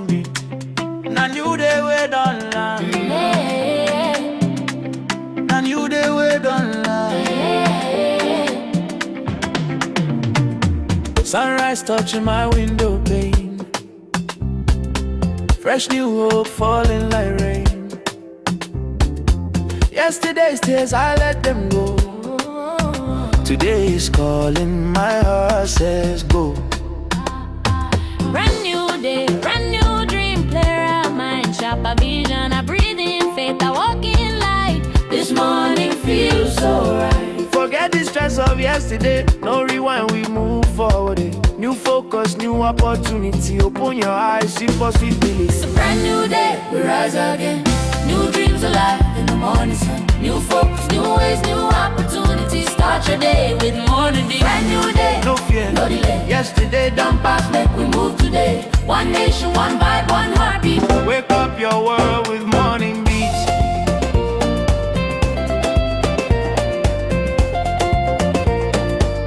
beat. Now you the way don't lie. Now you the way don't lie. Sunrise touching my window pane. Fresh new hope falling like rain. Yesterday's tears I let them go. Today is calling, my heart says go. Brand new day, brand new dream. Play around mind, sharp a vision. I breathe in faith, I walk in light. This morning feels so right. Forget the stress of yesterday. No rewind, we move forward. New focus, new opportunity. Open your eyes, see possibility. It's a brand new day, we rise again. New dreams alive in the morning sun. New focus, new ways, new opportunities. Start your day with morning dew. Brand new day, No fear, no delay. yesterday done past. Make we move today. One nation, one vibe, one heartbeat. Wake up your world with morning beats.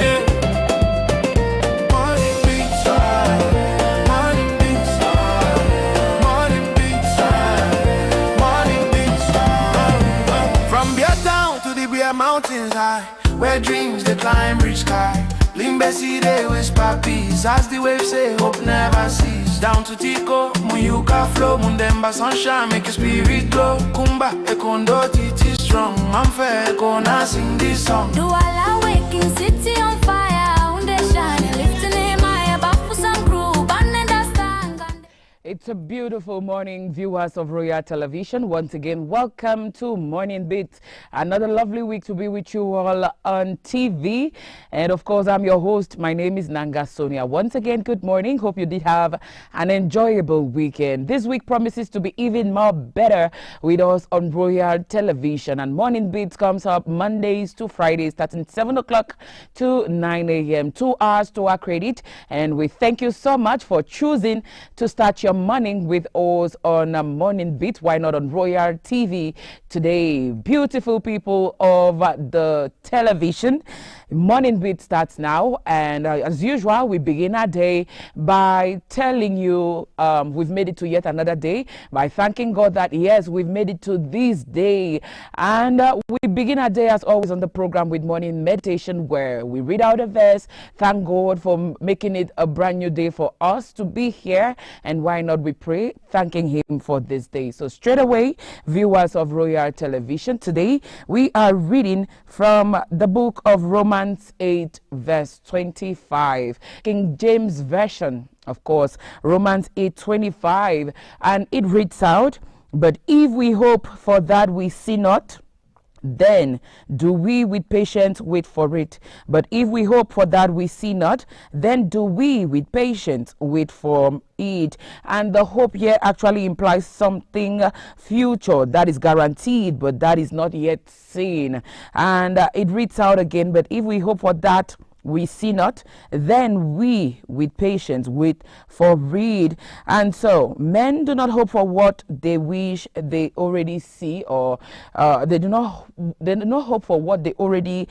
Yeah. Morning beats, morning beats, morning beats, morning beats. From Beer Town to the Beer Mountains high, where dreams they climb reach sky. Limbesi they whisper peace as the waves say hope never cease. Down to Tico, Muyuka flow, Mundemba sunshine make your spirit glow. Kumba, Ekondo, Titi strong. I'm fair, gonna sing this song. Do all awaken city on fire. Unde shine, lifting him high above for some crew. Band understand. It's a beautiful morning, viewers of Royal Television. Once again, welcome to Morning Beat. Another lovely week to be with you all on TV. And of course, I'm your host. My name is Nanga Sonia. Once again, good morning. Hope you did have an enjoyable weekend. This week promises to be even more better with us on Royal Television. And Morning Beat comes up Mondays to Fridays, starting 7 o'clock to 9 a.m. 2 hours to our credit. And we thank you so much for choosing to start your morning with us on Morning Beat. Why not on Royal TV today? Beautiful people of the television. Morning Beat starts now, and as usual, we begin our day by telling you we've made it to yet another day, by thanking God that yes, we've made it to this day. And we begin our day as always on the program with morning meditation, where we read out a verse, thank God for making it a brand new day for us to be here, and why not we pray, thanking Him for this day. So straight away, viewers of Royal Television, today we are reading from the book of Romans 8 verse 25, King James Version, of course, Romans 8:25, and it reads out, but if we hope for that we see not, then do we with patience wait for it. But if we hope for that we see not, then do we with patience wait for it. And the hope here actually implies something future that is guaranteed, but that is not yet seen. And it reads out again, but if we hope for that we see not, then we with patience wait for it. And so men do not hope for what they wish they already see, or they do not hope for what they already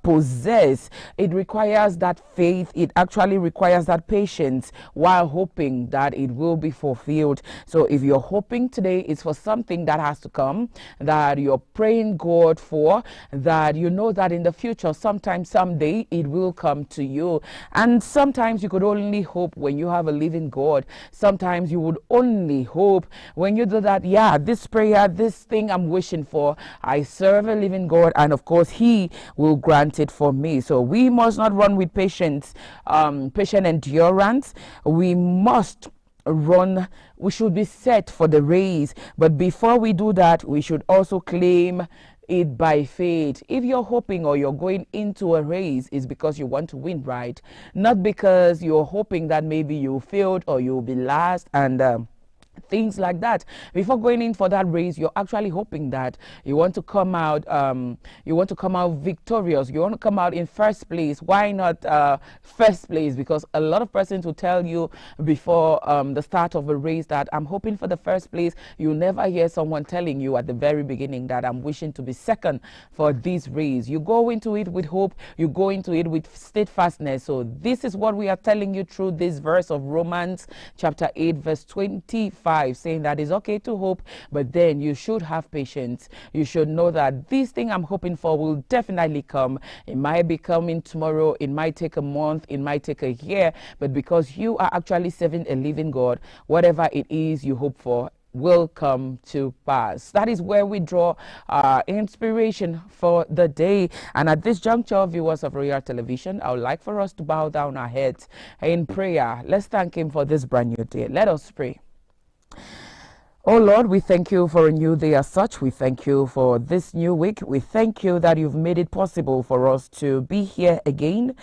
possess. It requires that faith. It actually requires that patience while hoping that it will be fulfilled. So if you're hoping today is for something that has to come, that you're praying God for, that you know that in the future, sometime, someday, it will come to you. And sometimes you could only hope when you have a living God. Sometimes you would only hope when you do that. Yeah, this prayer, this thing I'm wishing for, I serve a living God, and of course He will grant it for me. So we must not run with patience, patient endurance. We must run, we should be set for the race. But before we do that, we should also claim it by faith. If you're hoping or you're going into a race, it's because you want to win, right? Not because you're hoping that maybe you failed or you'll be last and things like that. Before going in for that race, you're actually hoping that you want to come out victorious. You want to come out in first place. Why not first place? Because a lot of persons will tell you before the start of a race that I'm hoping for the first place. You'll never hear someone telling you at the very beginning that I'm wishing to be second for this race. You go into it with hope. You go into it with steadfastness. So this is what we are telling you through this verse of Romans chapter 8 verse 25, saying that it's okay to hope, but then you should have patience. You should know that this thing I'm hoping for will definitely come. It might be coming tomorrow, it might take a month, it might take a year, but because you are actually serving a living God, whatever it is you hope for will come to pass. That is where we draw our inspiration for the day. And at this juncture, viewers of Royal Television, I would like for us to bow down our heads in prayer. Let's thank Him for this brand new day. Let us pray. Oh Lord, we thank you for a new day as such. We thank you for this new week. We thank you that you've made it possible for us to be here again.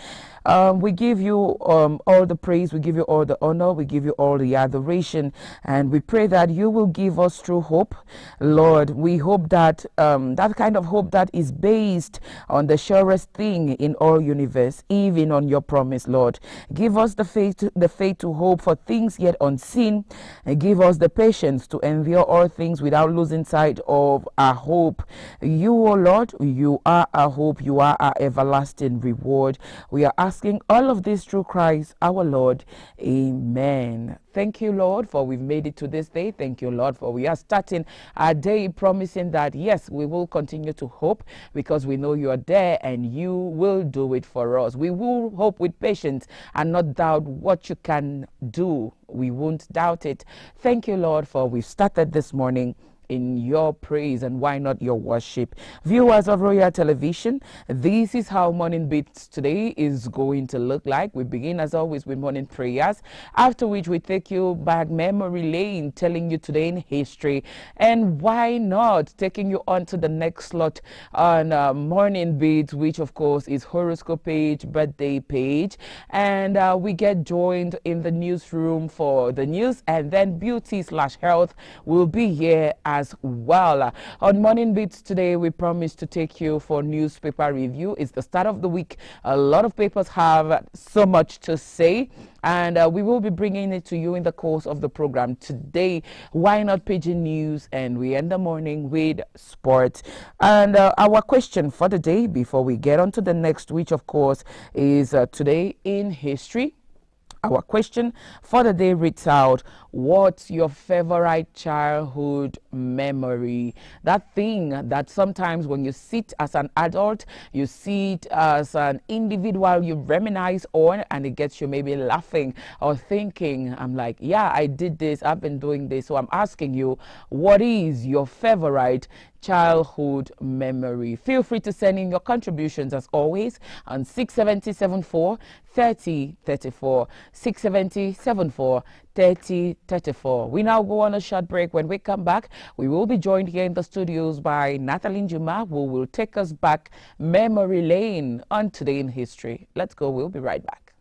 We give you all the praise, we give you all the honor, we give you all the adoration, and we pray that you will give us true hope. Lord, we hope that that kind of hope that is based on the surest thing in all universe, even on your promise, Lord. Give us the faith to hope for things yet unseen, and give us the patience to endure all things without losing sight of our hope. You, O Lord, you are our hope, you are our everlasting reward. We are asking all of this through Christ our Lord. Amen. Thank you, Lord, for we've made it to this day. Thank you, Lord, for we are starting our day promising that, yes, we will continue to hope because we know you are there and you will do it for us. We will hope with patience and not doubt what you can do. We won't doubt it. Thank you, Lord, for we've started this morning in your praise, and why not your worship. Viewers of Royal Television, this is how Morning Beats today is going to look like. We begin as always with morning prayers, after which we take you back memory lane, telling you today in history, and why not taking you on to the next slot on Morning Beats, which of course is horoscope page, birthday page, and we get joined in the newsroom for the news, and then beauty/health will be here as well. On Morning Beats today, we promise to take you for newspaper review. It's the start of the week. A lot of papers have so much to say, and we will be bringing it to you in the course of the program today. Why not Pigeon News? And we end the morning with sports. And our question for the day, before we get on to the next, which of course is today in history. Our question for the day reads out, what's your favorite childhood memory? That thing that sometimes when you sit as an adult, you sit as an individual, you reminisce on, and it gets you maybe laughing or thinking, I'm like, yeah, I did this, I've been doing this. So I'm asking you, what is your favorite childhood memory? Feel free to send in your contributions as always on 67074 3034, 67074 3034. We now go on a short break. When we come back, we will be joined here in the studios by Natalie Juma, who will take us back memory lane on Today in History. Let's go. We'll be right back.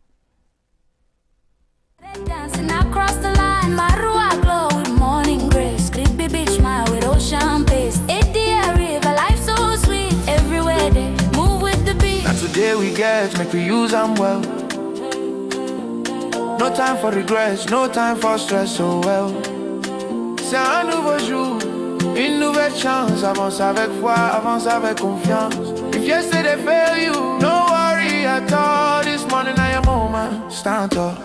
Dancing across the line, Marua glow with morning grace. Creepy beach smile with ocean pace. Edia river, life so sweet. Everywhere they move with the beat. Now today we get, make we use them well. No time for regrets, no time for stress, so well. C'est un nouveau jour, une nouvelle chance. Avance avec foi, avance avec confiance. If yesterday failed you, no worry at all. This morning I am moment, stand tall.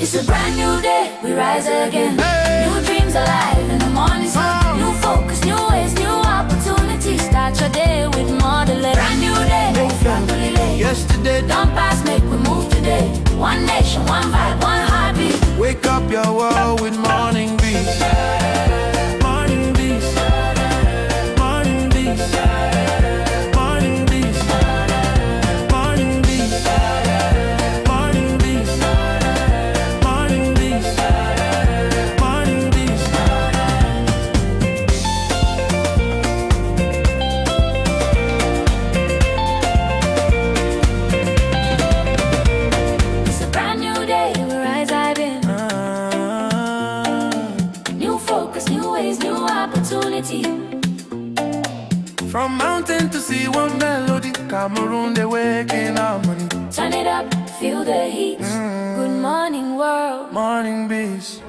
It's a brand new day, we rise again. Hey. New dreams alive in the morning sun. New focus, new ways, new opportunities. Start your day with more delay. Brand new day, no family lane. Yesterday don't pass, make we move today. One nation, one vibe, one heartbeat. Wake up your world with morning beats. Morning beats. Morning beats. Morning beats. Morning beats. Morning beats. Morning beats. Morning beats. It's a brand new day, we rise again. opportunity. From mountain to sea, one melody. Cameroon, they waking up money. Turn it up, feel the heat. Good morning, world. Morning bees.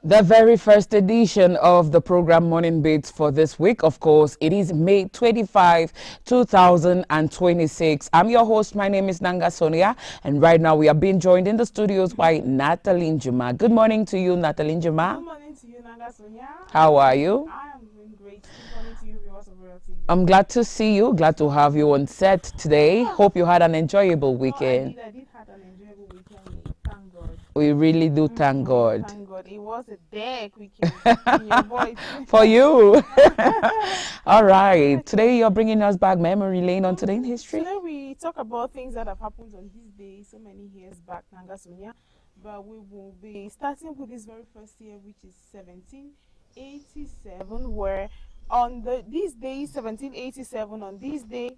The very first edition of the program Morning Beats for this week, of course, it is May 25, 2026. I'm your host. My name is Nanga Sonia, and right now we are being joined in the studios by Natalie Njuma. Good morning to you, Natalie Njuma. Good morning to you, Nanga Sonia. How are you? I am doing great. Good morning to you, viewers of Royal TV. I'm glad to see you. Glad to have you on set today. Hope you had an enjoyable weekend. I did have an enjoyable weekend. Thank God. We really do thank God. Thank God. It was a dark weekend. In your voice. For you. All right. Today you're bringing us back memory lane on Today in History. Today we talk about things that have happened on this day so many years back, Nanga Sonia. But we will be starting with this very first year, which is 1787, where on this day, 1787, on this day,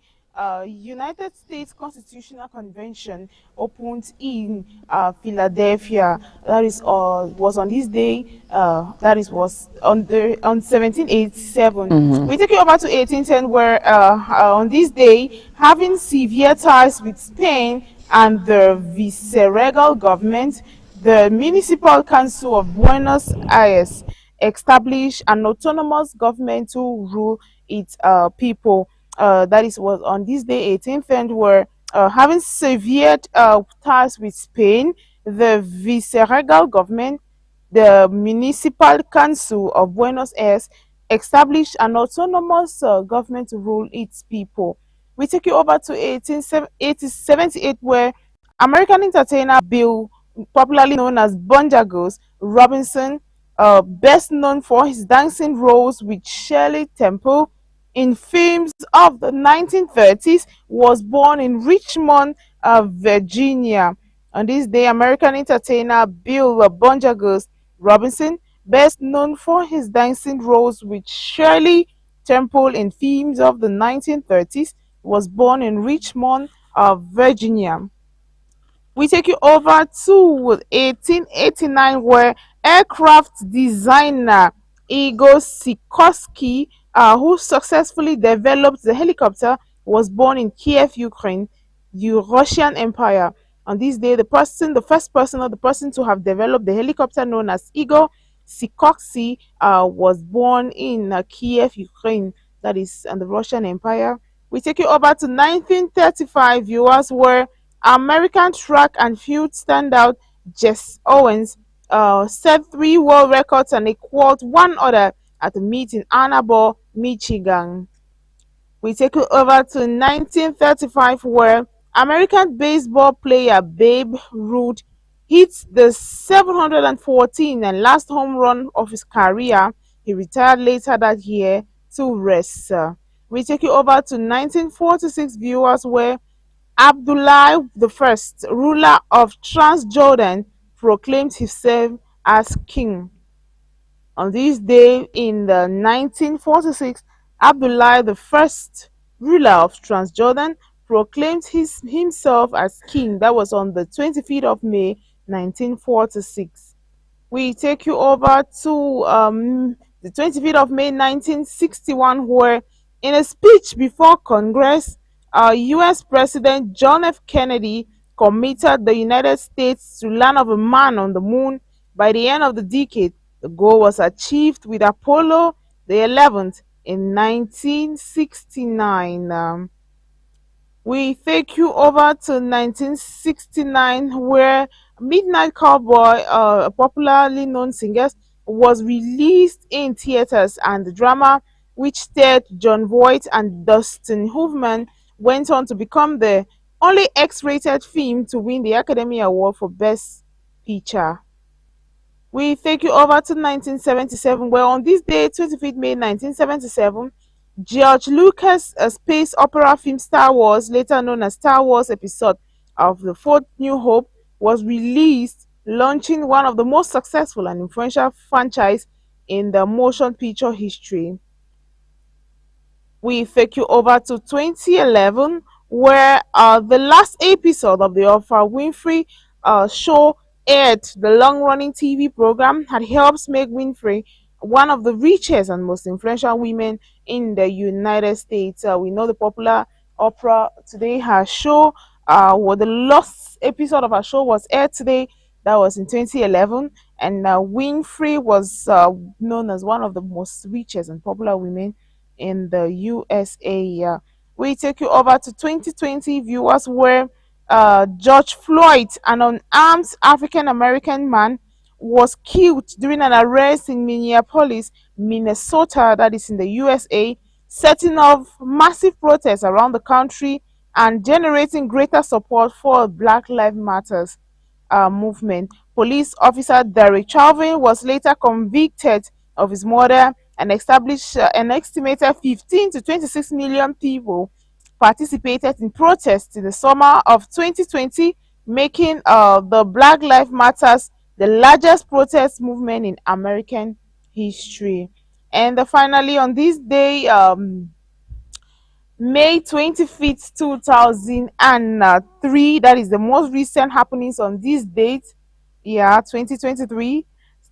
United States Constitutional Convention opened in Philadelphia. That is was on this day. Was on 1787. We take it over to 1810, where on this day, having severe ties with Spain and the viceregal government, the Municipal Council of Buenos Aires established an autonomous government to rule its people. Was on this day, 18th, where having severe ties with Spain, the viceregal government, the Municipal Council of Buenos Aires, established an autonomous government to rule its people. We take you over to 1878, where American entertainer Bill, popularly known as Bonjagos Robinson, best known for his dancing roles with Shirley Temple in films of the 1930s, was born in Richmond, Virginia. On this day, American entertainer Bill Bonjagos Robinson, best known for his dancing roles with Shirley Temple in films of the 1930s, was born in Richmond, Virginia. We take you over to 1889, where aircraft designer Igor Sikorsky, who successfully developed the helicopter, was born in Kiev, Ukraine, the Russian Empire. On this day, the first person or the person to have developed the helicopter, known as Igor Sikorsky, was born in Kiev, Ukraine, that is in the Russian Empire. We take you over to 1935, viewers, where American track and field standout Jess Owens set 3 world records and equaled 1 other at a meet in Ann Arbor, Michigan. We take you over to 1935, where American baseball player Babe Ruth hit the 714 and last home run of his career. He retired later that year to rest. We take you over to 1946, viewers, where Abdullah I, ruler of Transjordan, proclaimed himself as king. On this day in the 1946, Abdullah I, ruler of Transjordan, proclaimed himself as king. That was on the 25th of May, 1946. We take you over to the 25th of May 1961, where in a speech before Congress, US President John F. Kennedy committed the United States to land of a man on the moon by the end of the decade. The goal was achieved with Apollo the 11th in 1969. We take you over to 1969, where Midnight Cowboy, a popularly known singer, was released in theaters, and the drama, which starred John Voight and Dustin Hoffman, went on to become the only X-rated film to win the Academy Award for Best Picture. We take you over to 1977, where on this day, 25th May 1977, George Lucas' space opera film Star Wars, later known as Star Wars Episode of the Fourth New Hope, was released, launching one of the most successful and influential franchises in the motion picture history. We take you over to 2011, where the last episode of the Oprah Winfrey show aired. The long-running TV program had helped make Winfrey one of the richest and most influential women in the United States. We know the popular Oprah today. Her show, the last episode of her show was aired today. That was in 2011, and Winfrey was known as one of the most richest and popular women in the USA. We take you over to 2020 viewers, where George Floyd, an unarmed African American man, was killed during an arrest in Minneapolis, Minnesota, that is in the USA, setting off massive protests around the country and generating greater support for Black Lives Matters movement. Police officer Derek Chauvin was later convicted of his murder and established an estimated 15 to 26 million people participated in protests in the summer of 2020, making the Black Lives Matters the largest protest movement in American history. And finally, on this day, May 25th, 2003, that is the most recent happenings on this date, 2023.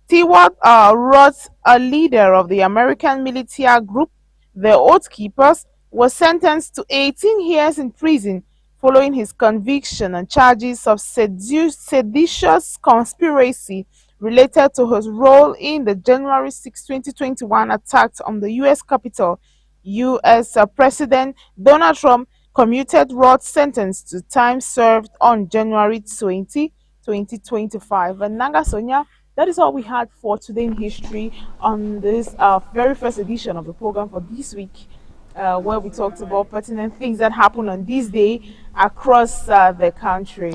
Stewart Roth, a leader of the American militia group, the Oath Keepers, was sentenced to 18 years in prison following his conviction on charges of seditious conspiracy related to his role in the January 6, 2021 attack on the U.S. Capitol. U.S. President Donald Trump commuted Roth's sentence to time served on January 20, 2025. And Nanga Sonia, that is all we had for today in history on this very first edition of the program for this week, where we talked about pertinent things that happen on this day across the country.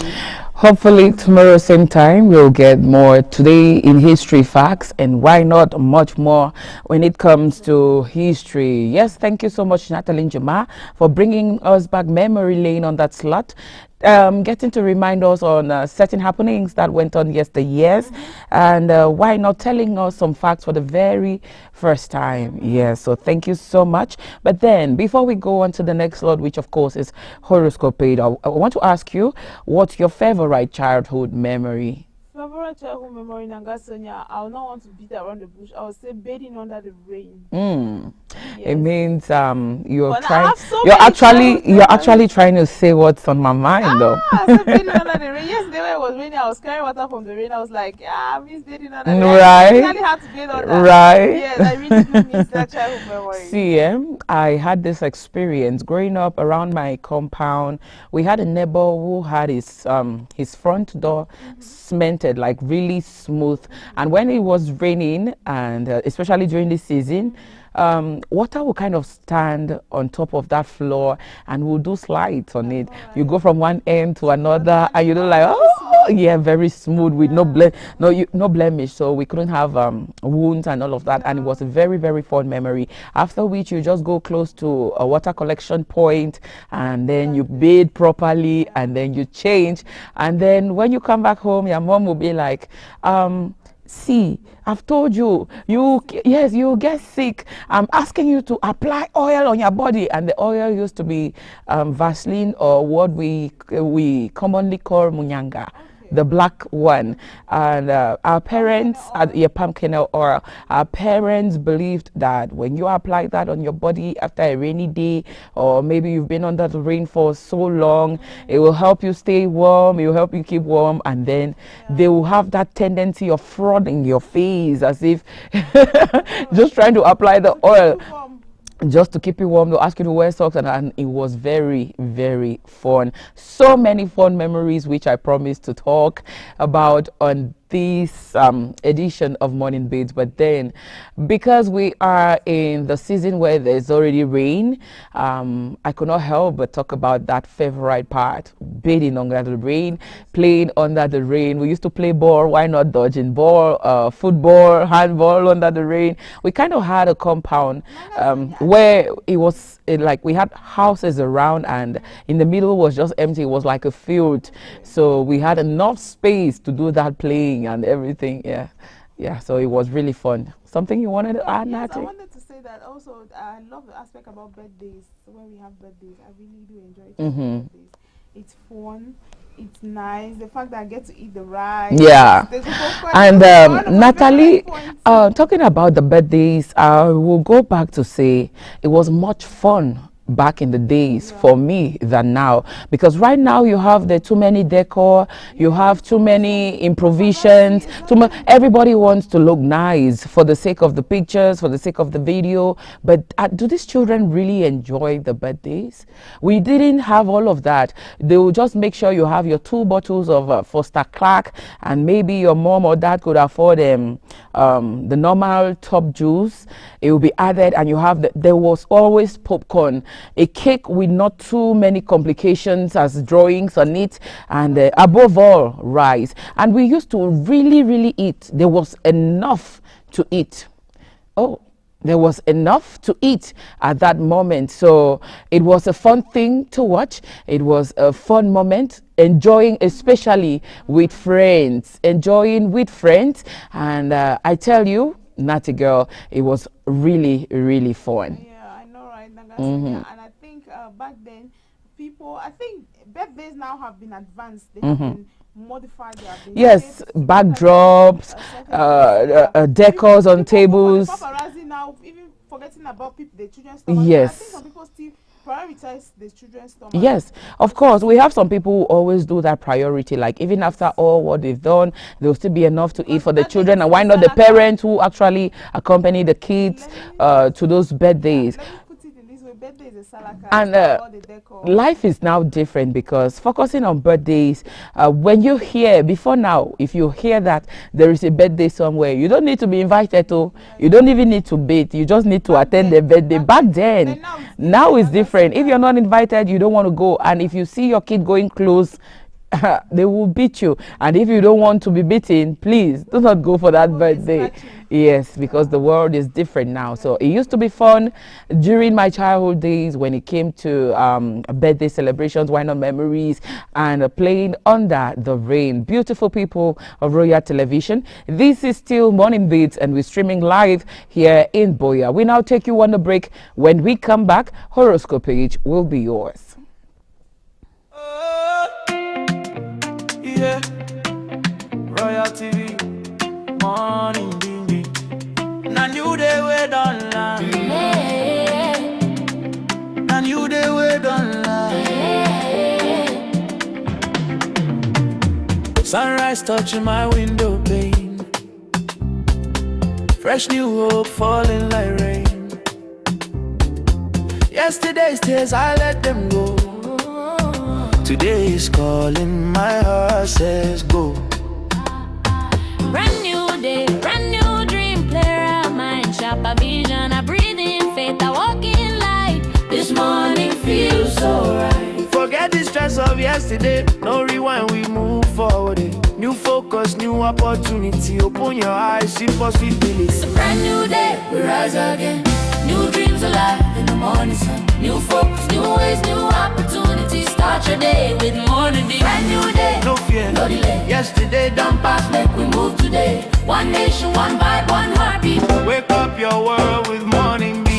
Hopefully tomorrow same time we'll get more today in history facts, and why not much more when it comes to history. Yes, thank you so much, Natalie Jama, for bringing us back memory lane on that slot. Getting to remind us on certain happenings that went on yesteryears, and why not telling us some facts for the very first time. Yes, so thank you so much. But then before we go on to the next slot, which of course is horoscope page, I want to ask you, what's your favorite childhood memory? Favorite childhood memory, Nangasonia, I will not want to beat around the bush. I will say bathing under the rain. Yes. It means you're But you're actually trying to say what's on my mind, though. So bathing under the rain. Yesterday when it was raining, I was carrying water from the rain. I was like, I miss bathing under the rain. Right. I really had to bathe under. Right. Yes, I really do miss that childhood memory. See, I had this experience growing up around my compound. We had a neighbor who had his front door cemented, like really smooth, and when it was raining, and especially during this season, water will kind of stand on top of that floor and we'll do slides on it. You go from one end to another and you do like, oh yeah, very smooth with no blemish, so we couldn't have wounds and all of that, and it was a very, very fun memory. After which you just go close to a water collection point and then you bathe properly and then you change, and then when you come back home your mom will be like, see, I've told you, yes, you get sick. I'm asking you to apply oil on your body, and the oil used to be Vaseline, or what we commonly call munyanga, the black one. And our parents at your palm kernel oil, our parents believed that when you apply that on your body after a rainy day, or maybe you've been under the rain for so long, it will help you stay warm, it will help you keep warm, and then they will have that tendency of frothing your face as if just trying to apply the oil just to keep you warm. They'll ask you to wear socks, and it was very, very fun. So many fun memories which I promised to talk about on this edition of Morning Beats. But then, because we are in the season where there's already rain, I could not help but talk about that favorite part: bathing under the rain, playing under the rain. We used to play ball, why not dodging ball, football, handball under the rain. We kind of had a compound where it was like we had houses around, and in the middle was just empty. It was like a field, so we had enough space to do that playing and everything. Yeah, so it was really fun. Something you wanted to add, Yes, Natalie? I wanted to say that also I love the aspect about birthdays. When we have birthdays, I really do enjoy it. Birthdays. It's fun. It's nice. The fact that I get to eat the rice. Yeah. And Natalie, Natalie, talking about the birthdays, I will go back to say it was much fun back in the days for me than now, because right now you have the too many decor, you have too many improvisations, everybody wants to look nice for the sake of the pictures, for the sake of the video. But do these children really enjoy the birthdays? We didn't have all of that. They will just make sure you have your 2 bottles of Foster Clark, and maybe your mom or dad could afford the normal top juice. It will be added, and you have there was always popcorn, a cake with not too many complications as drawings on it, and above all, rice. And we used to really eat. There was enough to eat. There was enough to eat at that moment. So it was a fun thing to watch. It was a fun moment, enjoying, especially with friends, And I tell you, Natty girl, it was really fun. Yeah, I know, right? And I think back then, I think birthdays now have been advanced. They have been modified. Yes, backdrops, decors on tables. Paparazzi now, even forgetting about the children's stomach. Yes. I think some people still prioritize the children's stomach. Yes, of course. We have some people who always do that priority. Like, even after all what they've done, there'll still be enough to eat for the children. And why not the parents who actually accompany the kids to those birthdays? And life is now different, because focusing on birthdays, when you hear, before now, if you hear that there is a birthday somewhere, you don't need to be invited to, you don't even need to bait, you just need to attend the birthday. Back then, now it's different. If you're not invited, you don't want to go. And if you see your kid going close, they will beat you. And if you don't want to be beaten, please do not go for that birthday. Yes, because the world is different now. So it used to be fun during my childhood days when it came to birthday celebrations, why not memories, and playing under the rain. Beautiful people of Royal Television. This is still Morning Beats, and we're streaming live here in Boya. We now take you on a break. When we come back, horoscope page will be yours. Yeah, Royal TV, morning baby. Na new day we don't lie. Na new day we don't lie. Sunrise touching my window pane. Fresh new hope falling like rain. Yesterday's tears I let them go. Today is calling, my heart says go. Brand new day, brand new dream, clear our mind, sharper vision, I breathe in faith, I walk in light. This morning feels so right. Forget the stress of yesterday, no rewind, we move forward. New focus, new opportunity, open your eyes, see possibility. It's a brand new day, we rise again. New dreams alive in the morning sun. New focus, new ways, new opportunities. Start your day with morning deep. Brand new day, No fear, no delay. yesterday done past, Make we move today. One nation, one vibe, one heartbeat. wake up your world with morning beats.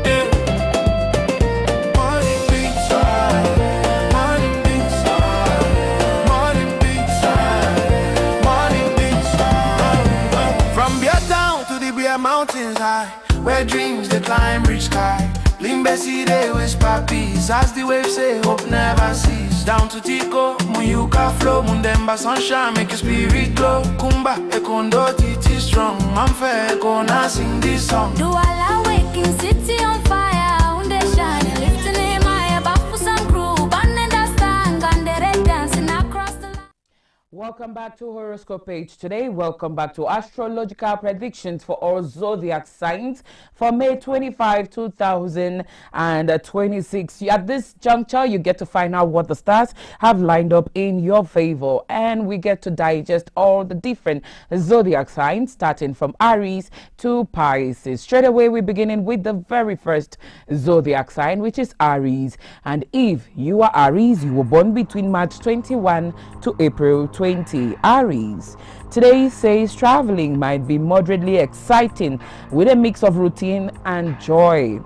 Yeah. Morning beats, morning beats, morning beats, morning beats. From Beer Town to the Beer Mountains high, where dreams they climb rich sky. Limbesi they whisper peace, as the waves say hope never cease. Down to Tico, Muyuka flow, Mundemba sunshine make your spirit glow. Kumba, Ekondo, Titi strong, Mamfe, Ekona sing this song. Do all waking city on fire, unde shining, lifting him high, bafu some crew, banana stand, gandere dancing across the line. Welcome back to Horoscope Page. Today, welcome back to astrological predictions for all zodiac signs for May 25, 2026. At this juncture, you get to find out what the stars have lined up in your favor, and we get to digest all the different zodiac signs, starting from Aries to Pisces. Straight away, we're beginning with the very first zodiac sign, which is Aries. And if you are Aries, you were born between March 21 to April 20. 20. Aries, today says traveling might be moderately exciting with a mix of routine and joy.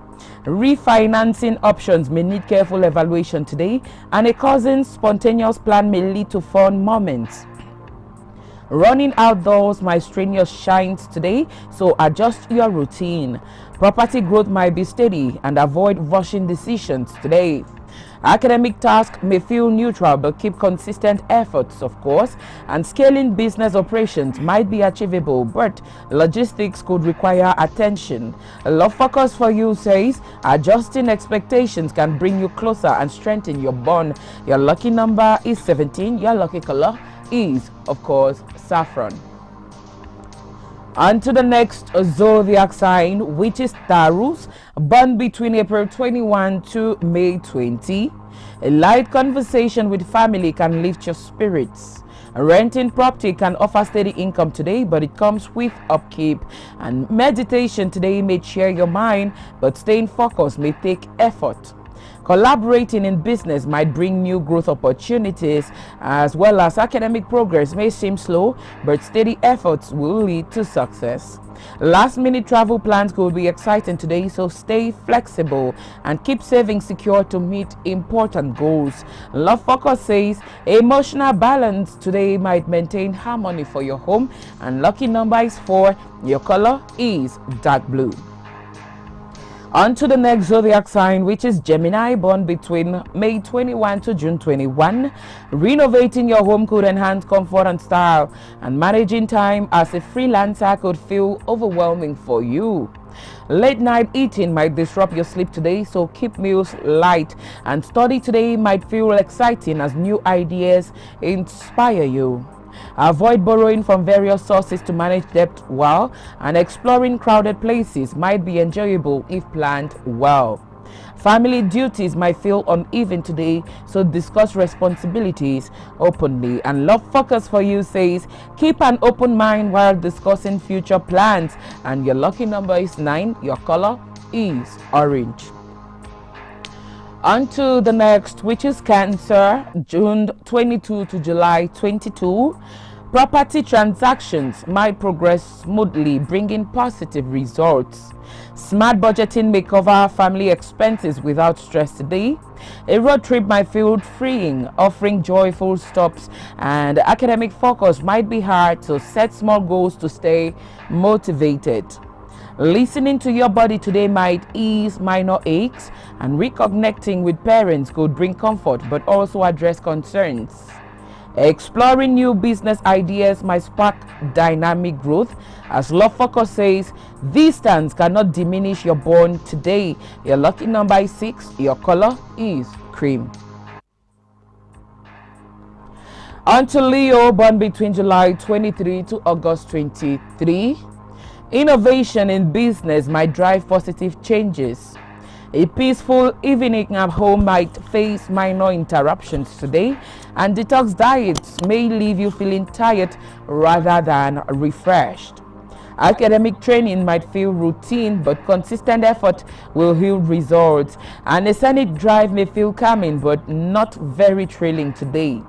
Refinancing options may need careful evaluation today, and a cousin's spontaneous plan may lead to fun moments. Running outdoors might strain your shines today, so adjust your routine. Property growth might be steady, and avoid rushing decisions today. Academic tasks may feel neutral, but keep consistent efforts, of course. And scaling business operations might be achievable, but logistics could require attention. Love focus for you says adjusting expectations can bring you closer and strengthen your bond. Your lucky number is 17. Your lucky color is, of course, saffron. On to the next zodiac sign, which is Taurus, born between April 21 to May 20. A light conversation with family can lift your spirits. Renting property can offer steady income today, but it comes with upkeep. And meditation today may cheer your mind, but staying focused may take effort. Collaborating in business might bring new growth opportunities, as well as academic progress may seem slow, but steady efforts will lead to success. Last-minute travel plans could be exciting today, so stay flexible and keep saving secure to meet important goals. Love focus says emotional balance today might maintain harmony for your home, and lucky number is 4. Your color is dark blue. On to the next zodiac sign, which is Gemini, born between May 21 to June 21. Renovating your home could enhance comfort and style, and managing time as a freelancer could feel overwhelming for you. Late night eating might disrupt your sleep today, so keep meals light. And study today might feel exciting as new ideas inspire you. Avoid borrowing from various sources to manage debt well, and exploring crowded places might be enjoyable if planned well. Family duties might feel uneven today, so discuss responsibilities openly. And love focus for you says keep an open mind while discussing future plans, and your lucky number is 9. Your color is orange. On to the next, which is Cancer, June 22 to July 22. Property transactions might progress smoothly, bringing positive results. Smart budgeting may cover family expenses without stress today. A road trip might feel freeing, offering joyful stops, and academic focus might be hard, so set small goals to stay motivated. Listening to your body today might ease minor aches, and reconnecting with parents could bring comfort but also address concerns. Exploring new business ideas might spark dynamic growth, as Love Focus says distance cannot diminish your bond today. Your lucky number is 6. Your color is cream. On to Leo, born between July 23 to August 23. Innovation in business might drive positive changes. A peaceful evening at home might face minor interruptions today, and detox diets may leave you feeling tired rather than refreshed. Academic training might feel routine, but consistent effort will yield results, and a scenic drive may feel calming but not very thrilling today.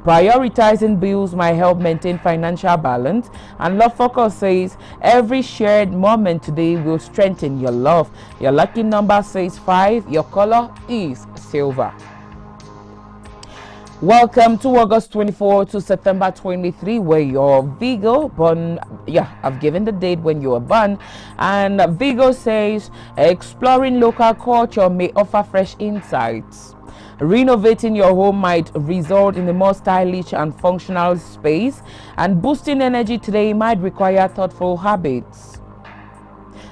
Prioritizing bills might help maintain financial balance, and Love Focus says every shared moment today will strengthen your love. Your lucky number says 5. Your color is silver. Welcome to August 24 to September 23, where you're Virgo, born. I've given the date when you were born. And Virgo says exploring local culture may offer fresh insights. Renovating your home might result in a more stylish and functional space, and boosting energy today might require thoughtful habits.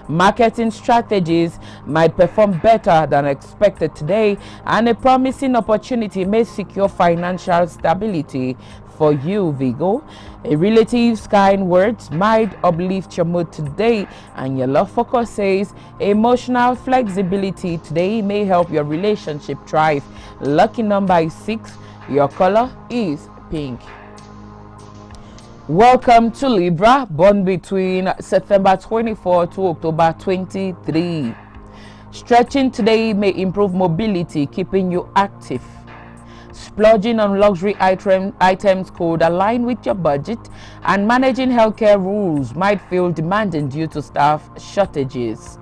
Marketing strategies might perform better than expected today, and a promising opportunity may secure financial stability for you, Virgo. A relative's kind words might uplift your mood today, and your Love Focus says emotional flexibility today may help your relationship thrive. Lucky number is 6. Your color is pink. Welcome to Libra, born between September 24 to October 23. Stretching today may improve mobility, keeping you active. Splurging on luxury items could align with your budget, and managing healthcare rules might feel demanding due to staff shortages.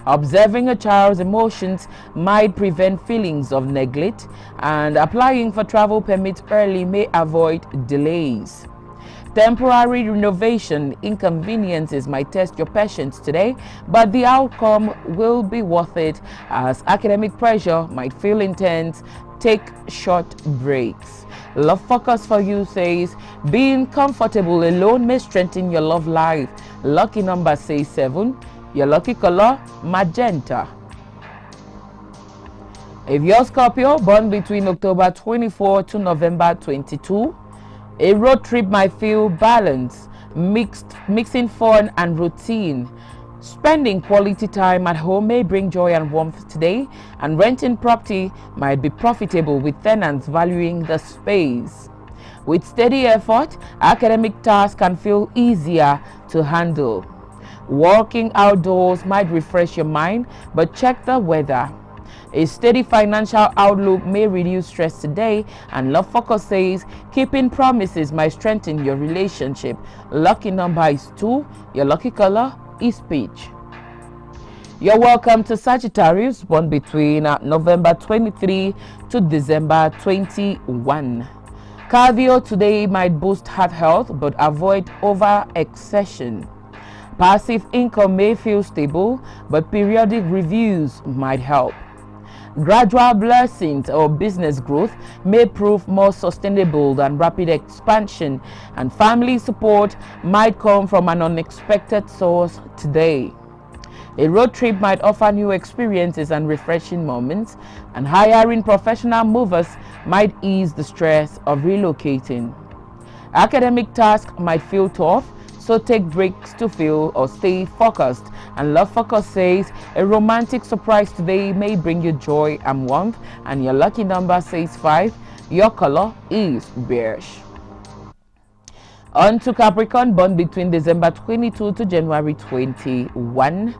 Observing a child's emotions might prevent feelings of neglect, and applying for travel permits early may avoid delays. Temporary renovation inconveniences might test your patience today, but the outcome will be worth it, as academic pressure might feel intense. Take short breaks. Love focus for you says being comfortable alone may strengthen your love life. Lucky number says 7. Your lucky color, magenta. If you're Scorpio, born between October 24 to November 22, a road trip might feel balanced, mixing fun and routine. Spending quality time at home may bring joy and warmth today, and renting property might be profitable with tenants valuing the space. With steady effort, academic tasks can feel easier to handle. Walking outdoors might refresh your mind, but check the weather. A steady financial outlook may reduce stress today, and love focus says keeping promises might strengthen your relationship. Lucky number is 2. Your lucky color is peach. You're welcome to Sagittarius, born between November 23 to December 21. Cardio today might boost heart health, but avoid over exertion. Passive income may feel stable, but periodic reviews might help. Gradual blessings or business growth may prove more sustainable than rapid expansion, and family support might come from an unexpected source today. A road trip might offer new experiences and refreshing moments, and hiring professional movers might ease the stress of relocating. Academic tasks might feel tough, so take breaks to feel or stay focused. And love focus says a romantic surprise today may bring you joy and warmth, and your lucky number says 5. Your color is beige. On to Capricorn, born between December 22 to January 21.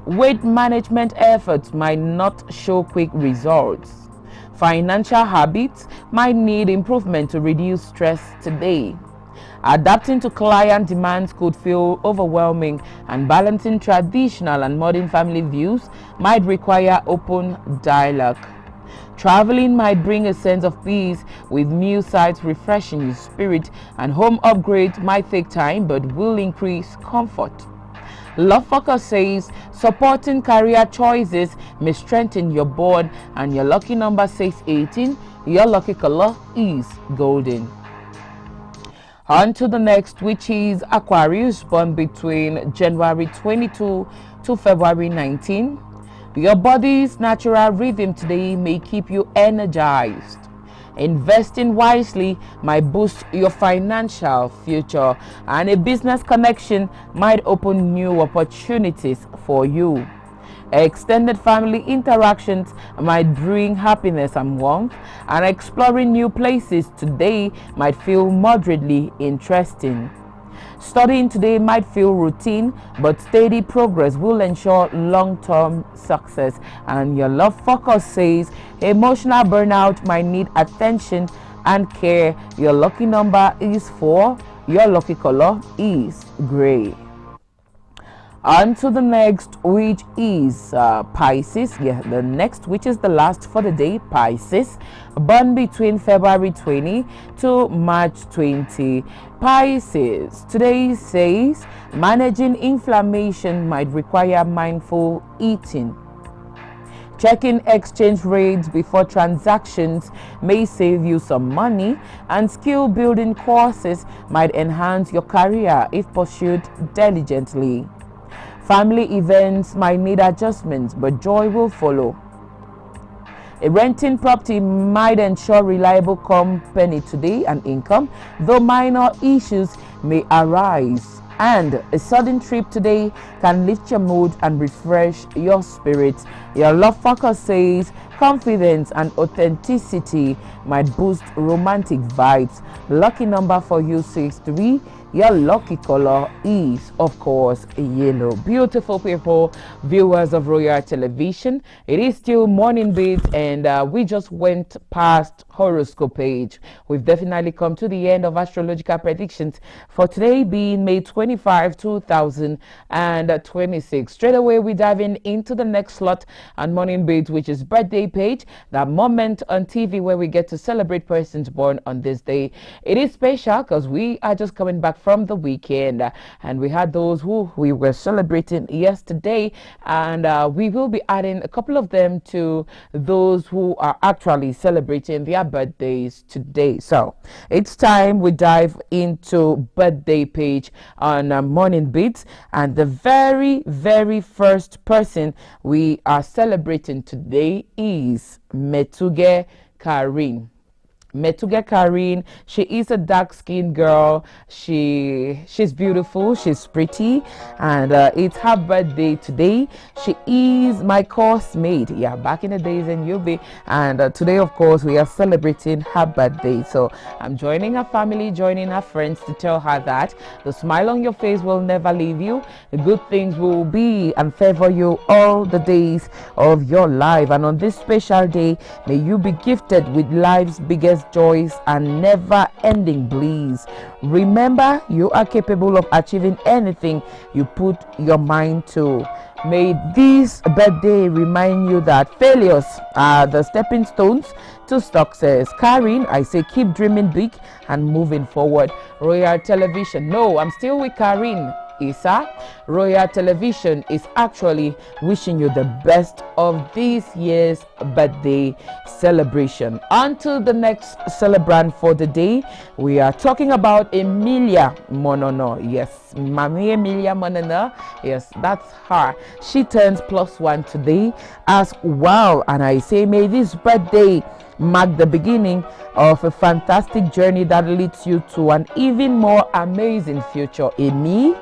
Weight management efforts might not show quick results. Financial habits might need improvement to reduce stress today. Adapting to client demands could feel overwhelming, and balancing traditional and modern family views might require open dialogue. Traveling might bring a sense of peace, with new sights refreshing your spirit, and home upgrades might take time but will increase comfort. Love focus says supporting career choices may strengthen your bond, and your lucky number says 18. Your lucky color is golden. On to the next, which is Aquarius, born between January 22 to February 19. Your body's natural rhythm today may keep you energized. Investing wisely might boost your financial future, and a business connection might open new opportunities for you. Extended family interactions might bring happiness and warmth, and exploring new places today might feel moderately interesting. Studying today might feel routine, but steady progress will ensure long-term success. And your love focus says emotional burnout might need attention and care. Your lucky number is 4. Your lucky color is gray. On to the next, which is Pisces. The next, which is the last for the day, Pisces, born between February 20 to March 20. Pisces today says managing inflammation might require mindful eating. Checking exchange rates before transactions may save you some money, and skill building courses might enhance your career if pursued diligently. Family events might need adjustments, but joy will follow. A renting property might ensure reliable company today and income, though minor issues may arise. And a sudden trip today can lift your mood and refresh your spirits. Your love focus says confidence and authenticity might boost romantic vibes. Lucky number for you 63. Your lucky color is, of course, yellow. Beautiful people, viewers of Royal Television. It is still morning beats, and we just went past horoscope page. We've definitely come to the end of astrological predictions for today, being May 25, 2026. Straight away, we're diving into the next slot on morning beats, which is birthday page. That moment on TV where we get to celebrate persons born on this day. It is special because we are just coming back from the weekend, and we had those who we were celebrating yesterday, and we will be adding a couple of them to those who are actually celebrating their birthdays today. So it's time we dive into birthday page on morning beats, and the very first person we are celebrating today is Metuge Karin. Metuge Karin, she is a dark-skinned girl. She's beautiful, she's pretty, and it's her birthday today. She is my course mate, yeah, back in the days in UB, and today, of course, we are celebrating her birthday. So I'm joining her family, joining her friends to tell her that the smile on your face will never leave you. The good things will be and favor you all the days of your life. And on this special day, may you be gifted with life's biggest joys and never-ending bliss. Remember, you are capable of achieving anything you put your mind to. May this birthday remind you that failures are the stepping stones to success. Karin, I say keep dreaming big and moving forward. Royal Television. No, I'm still with Karin. Isa. Royal Television is actually wishing you the best of this year's birthday celebration. On to the next celebrant for the day. We are talking about Emilia Monono. Yes, Mami Emilia Monono. Yes, that's her. She turns +1 today. Ask wow, and I say may this birthday mark the beginning of a fantastic journey that leads you to an even more amazing future. Emi,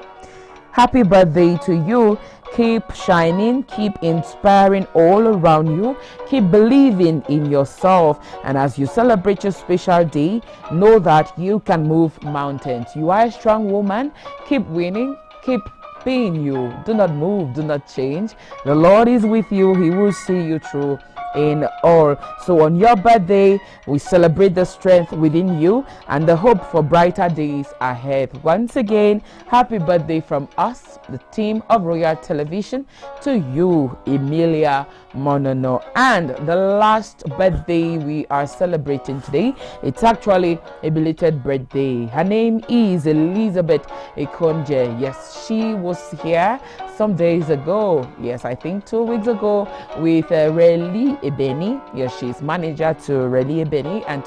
happy birthday to you. Keep shining, keep inspiring all around you, keep believing in yourself, and as you celebrate your special day, know that you can move mountains. You are a strong woman. Keep winning, keep being you. Do not move, do not change. The Lord is with you. He will see you through in all. So on your birthday, we celebrate the strength within you and the hope for brighter days ahead. Once again, happy birthday from us, the team of Royal Television, to you, Emilia Monono. And the last birthday we are celebrating today, it's actually a belated birthday. Her name is Elizabeth Ekonje. Yes, she was here some days ago. Yes, I think 2 weeks ago with Reli Ebeni. Yes, she's manager to Reli Ebeni, and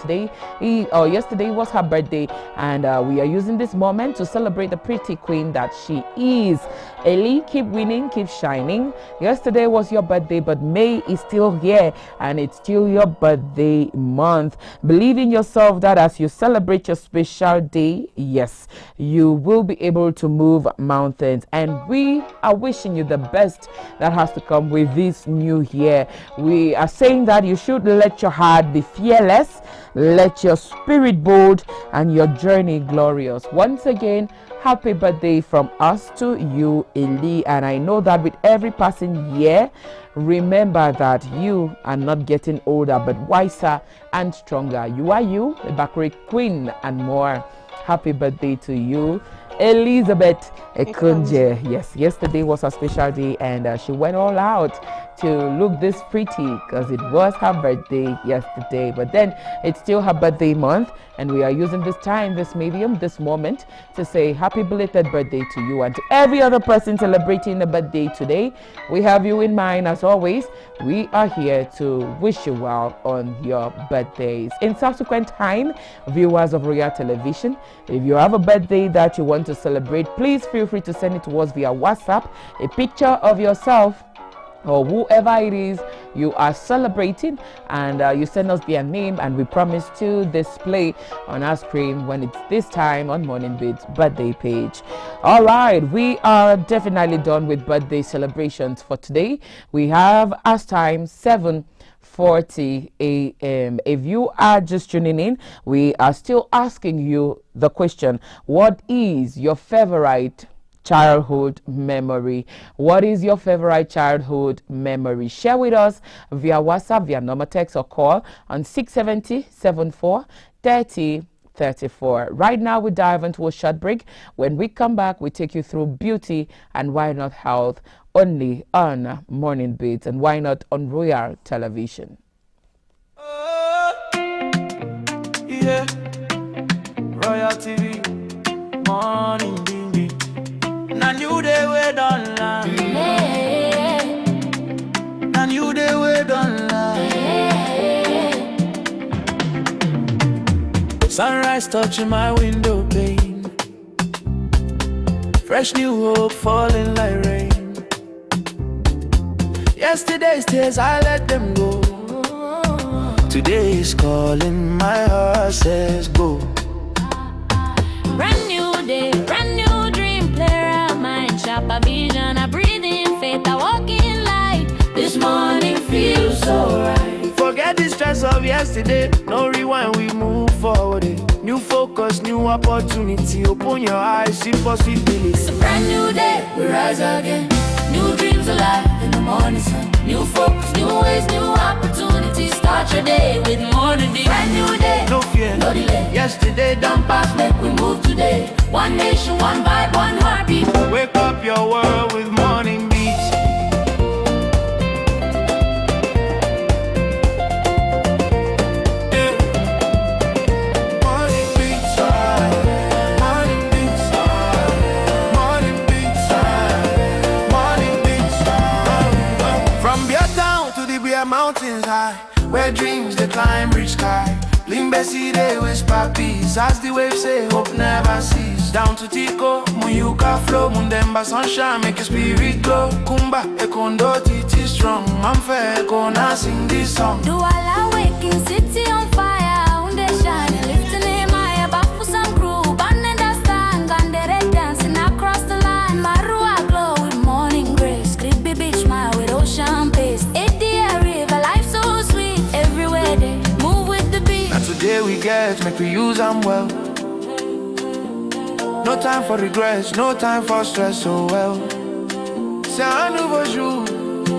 yesterday was her birthday, and we are using this moment to celebrate the pretty queen that she is. Eli, keep winning, keep shining. Yesterday was your birthday, but May is still here, and it's still your birthday month. Believe in yourself that as you celebrate your special day, yes, you will be able to move mountains, and we are wishing you the best that has to come with this new year. We are saying that you should let your heart be fearless, let your spirit bold, and your journey glorious. Once again, happy birthday from us to you, Eli. And I know that with every passing year, remember that you are not getting older, but wiser and stronger. You are you, the Bakri Queen, and more. Happy birthday to you, Elizabeth Ekonje. Yes, yesterday was a special day, and she went all out to look this pretty because it was her birthday yesterday. But then it's still her birthday month, and we are using this time, this medium, this moment to say happy belated birthday to you, and to every other person celebrating a birthday today. We have you in mind as always. We are here to wish you well on your birthdays. In subsequent time, viewers of Royal Television, if you have a birthday that you want to celebrate, please feel free to send it to us via WhatsApp, a picture of yourself or whoever it is you are celebrating, and you send us their name, and we promise to display on our screen when it's this time on Morning Beats birthday page. All right, we are definitely done with birthday celebrations for today. We have as time 7 6:40 a.m. If you are just tuning in, we are still asking you the question, what is your favorite childhood memory? What is your favorite childhood memory? Share with us via WhatsApp, via normal text or call on 670-74-30-34. Right now, we dive into a short break. When we come back, we take you through beauty and why not health, only on Morning Beat, and why not on Royal Television. Yeah, Royal TV, Morning Beat. Now you day we don't lie. Now you day we don't lie. Sunrise touching my window pane. Fresh new hope falling like rain. Yesterday's tears I let them go. Today is calling, my heart says go. Brand new day, brand new dream, player of mine, sharp a vision, I breathe in faith, I walk in light. This morning feels so right. Forget the stress of yesterday, no rewind, we move forward. New focus, new opportunity, open your eyes, see possibilities. A brand new day, we rise again. New dreams alive in the morning sun. New focus, new ways, new opportunities. Start your day with Morning Beat. Brand new day, No fear, no delay. yesterday done past, Make we move today. One nation, one vibe, one heartbeat. wake up your world with Morning Beats. Yeah. Morning Beats, Morning Beats, Morning Beats, Morning Beats. From Beer Town to the Beer Mountains high, where dreams they climb reach sky. Limbesi they whisper peace as the waves say hope never cease. Down to Tico, Muyuka flow, Mundemba sunshine make your spirit glow. Kumba, Ekondo, Titi strong. I'm fair, gonna sing this song. Do all I waking city on fire. Unde shine, lifting him high above for some crew. Banning the stand, Gandere dancing across the line. Marua glow with morning grace. Creepy beach smile with ocean pace. Eddie river, life so sweet. Everywhere they move with the beat. Now today we get, make we use them well. No time for regrets, no time for stress, so well. C'est un nouveau jour,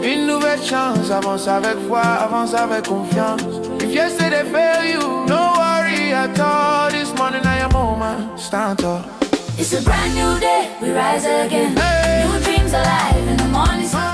une nouvelle chance. Avance avec foi, avance avec confiance. If yesterday failed you, no worry at all. This morning I am moment, stand tall. It's a brand new day, we rise again. Hey. New dreams alive in the morning sun.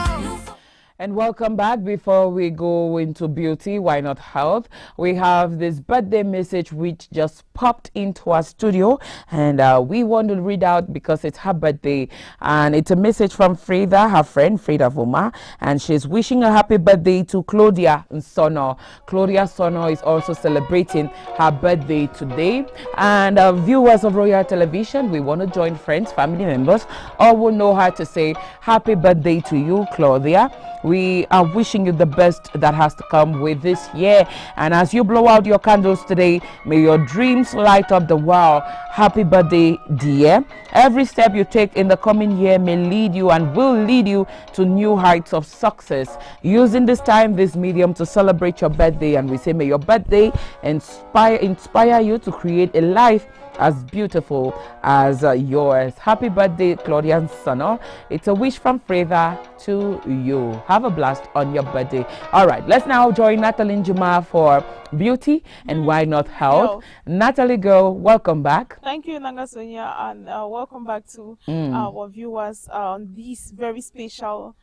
And welcome back. Before we go into beauty, why not health, we have this birthday message which just popped into our studio, and we want to read out because it's her birthday, and it's a message from Frida, her friend Frida Voma, and she's wishing a happy birthday to Claudia Sono. Claudia Sono is also celebrating her birthday today, and viewers of Royal Television, we want to join friends, family members, all will know how to say happy birthday to you, Claudia. We are wishing you the best that has to come with this year. And as you blow out your candles today, may your dreams light up the world. Happy birthday, dear. Every step you take in the coming year may lead you and will lead you to new heights of success. Using this time, this medium to celebrate your birthday, and we say may your birthday inspire you to create a life as beautiful as yours. Happy birthday, Claudia Sono. It's a wish from Freda to you. Have a blast on your birthday. All right, let's now join Natalie Njuma for beauty and why not health. Natalie, girl, welcome back. Thank you, Nangasonia, and welcome back to our viewers on this very special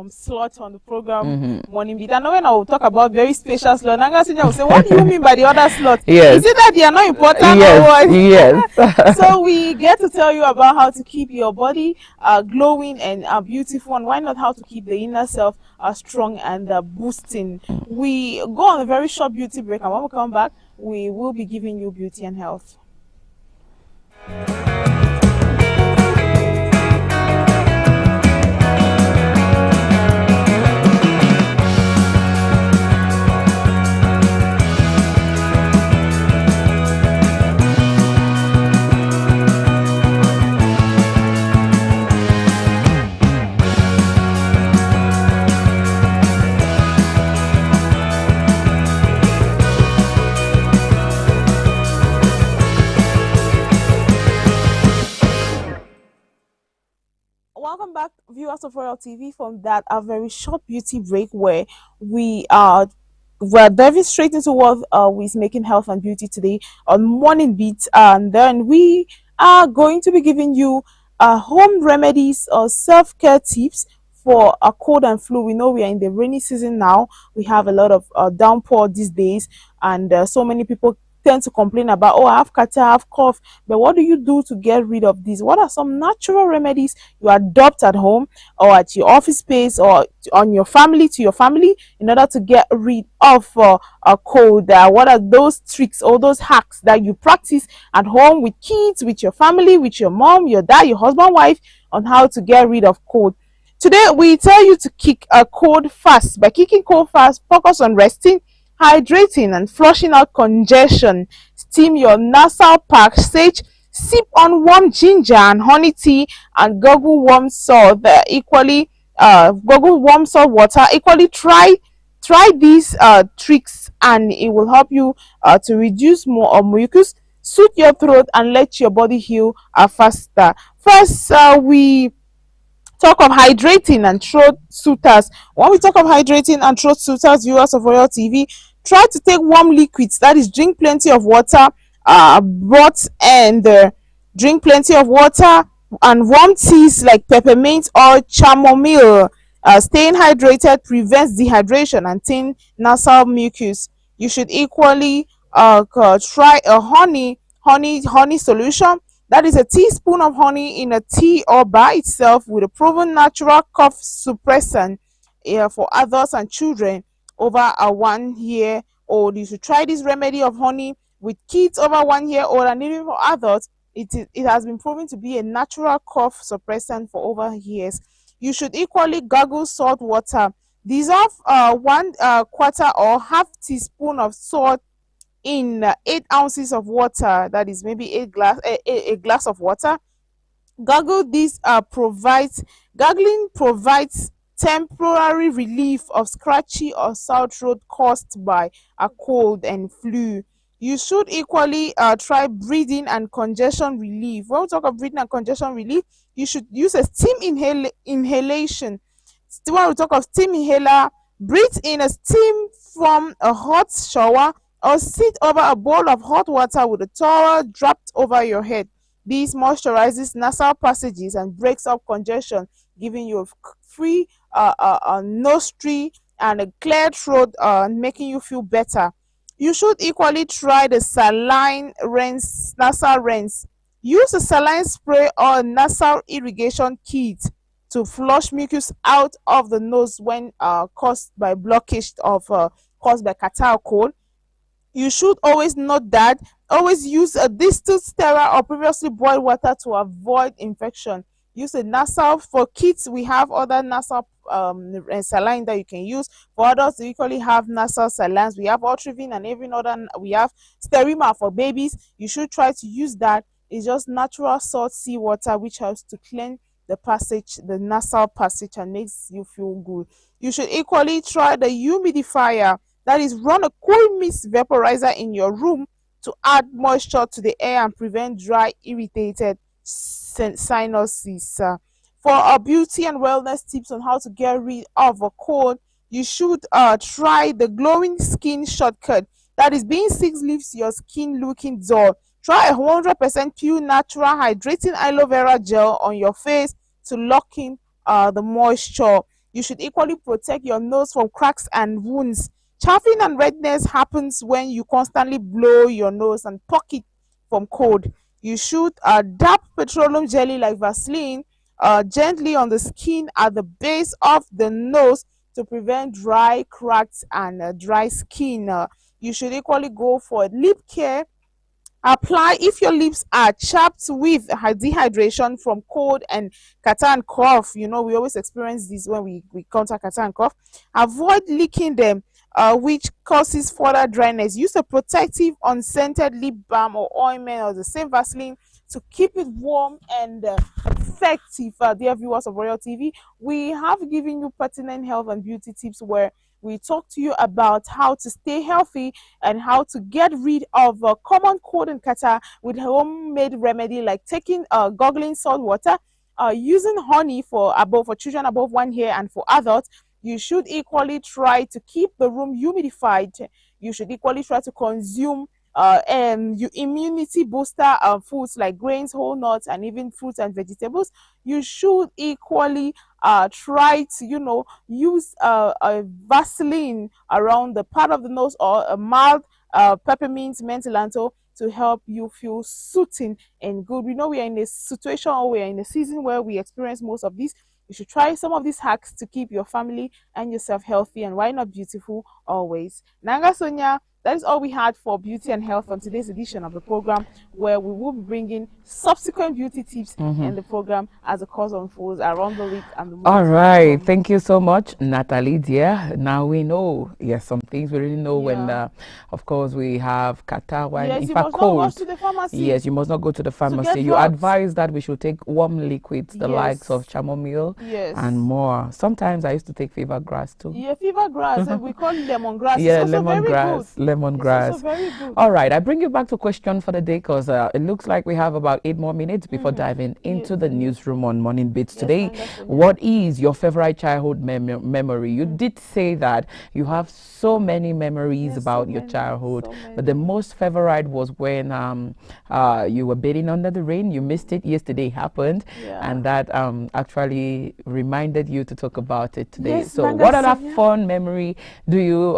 slot on the program, Morning Beat. I know when I will talk about very special slot, Nangasonia will say, what do you mean by the other slot? Yes. Is it that they are not important? Yes, or what? yes. So we get to tell you about how to keep your body glowing and beautiful, and why not how to keep the inner self strong and boosting. We go on a very short beauty break, and when we come back, we will be giving you beauty and health. viewers of Royal TV, from that a very short beauty break where we're diving straight into what is making health and beauty today on Morning Beats, and then we are going to be giving you home remedies or self-care tips for a cold and flu. We know we are in the rainy season now. We have a lot of downpour these days, and so many people tend to complain about, oh, I have catarrh, I have cough. But what do you do to get rid of this? What are some natural remedies you adopt at home or at your office space or on your family, to your family, in order to get rid of a cold? What are those tricks or those hacks that you practice at home with kids, with your family, with your mom, your dad, your husband, wife, on how to get rid of cold? Today, we tell you to kick a cold fast. By kicking cold fast, focus on resting, hydrating, and flushing out congestion. Steam your nasal passage, sip on warm ginger and honey tea, and gargle warm salt. Gargle warm salt water. Equally, try these tricks, and it will help you to reduce more of mucus, soothe your throat, and let your body heal faster. First, we talk of hydrating and throat sooters. When we talk of hydrating and throat sooters, viewers of Royal TV, try to take warm liquids. That is, drink plenty of water, drink plenty of water and warm teas like peppermint or chamomile. Staying hydrated prevents dehydration and thin nasal mucus. You should equally try a honey solution. That is a teaspoon of honey in a tea or by itself, with a proven natural cough suppressant for adults and children over a 1 year old. You should try this remedy of honey with kids over 1 year old, and even for adults. It has been proven to be a natural cough suppressant for over years. You should equally gargle salt water. Dissolve 1/4 or half teaspoon of salt in 8 ounces of water. That is maybe a glass of water. Gargling provides temporary relief of scratchy or sore throat caused by a cold and flu. You should equally try breathing and congestion relief. When we talk of breathing and congestion relief, you should use a steam inhalation. When we talk of steam inhaler, breathe in a steam from a hot shower, or sit over a bowl of hot water with a towel draped over your head. This moisturizes nasal passages and breaks up congestion, giving you a free nostril and a clear throat, making you feel better. You should equally try the saline nasal rinse. Use a saline spray or a nasal irrigation kit to flush mucus out of the nose when caused by blockage caused by catarrh or cold. You should always note that always use a distilled, sterile, or previously boiled water to avoid infection. Use a nasal. For kids, we have other nasal saline that you can use. For adults, we equally have nasal salines. We have Otrivin and even other. We have Sterima for babies. You should try to use that. It's just natural salt sea water, which helps to clean the nasal passage, and makes you feel good. You should equally try the humidifier. That is, run a cool mist vaporizer in your room to add moisture to the air and prevent dry, irritated sinuses. For our beauty and wellness tips on how to get rid of a cold, you should try the glowing skin shortcut. That is, being 6 leaves your skin looking dull. Try a 100% pure natural hydrating aloe vera gel on your face to lock in the moisture. You should equally protect your nose from cracks and wounds. Chafing and redness happens when you constantly blow your nose and pocket from cold. You should dab petroleum jelly like Vaseline gently on the skin at the base of the nose to prevent dry, cracked, and dry skin. You should equally go for lip care. Apply if your lips are chapped with dehydration from cold and catarrh and cough. We always experience this when we counter catarrh and cough. Avoid licking them, which causes further dryness. Use a protective unscented lip balm or ointment or the same Vaseline to keep it warm and effective. Dear viewers of Royal TV, we have given you pertinent health and beauty tips where we talk to you about how to stay healthy and how to get rid of common cold and catarrh with homemade remedy like taking gargling salt water, using honey for children above 1 year, and for adults, you should equally try to keep the room humidified. You should equally try to consume your immunity booster foods like grains, whole nuts, and even fruits and vegetables. You should equally try to, use a Vaseline around the part of the nose, or a mild peppermint mentholato, to help you feel soothing and good. We know we are in a situation, or we are in a season where we experience most of this. You should try some of these hacks to keep your family and yourself healthy, and why not beautiful always. Nanga Sonia, that is all we had for beauty and health on today's edition of the program, where we will be bringing subsequent beauty tips in the program as the course unfolds around the week and the month. All right, thank you so much, Natalie, dear. Now we know, yes, some things we really know when, of course, we have catarrh, yes, in you fact, must cold. not go to the pharmacy. Yes, you must not go to the pharmacy. You drugs. advise that we should take warm liquids, the likes of chamomile and more. Sometimes I used to take fever grass too. Yeah, fever grass. We call it lemongrass. Yeah, it's lemongrass. Lemongrass. Very good. All right, I bring you back to question for the day, because it looks like we have about 8 more minutes before diving into the newsroom on Morning Beats today. What is your favorite childhood memory? You did say that you have so many memories about your childhood, but the most favorite was when you were bathing under the rain. You missed it. Yesterday happened, and that actually reminded you to talk about it today. Yes, so what other fun memory do you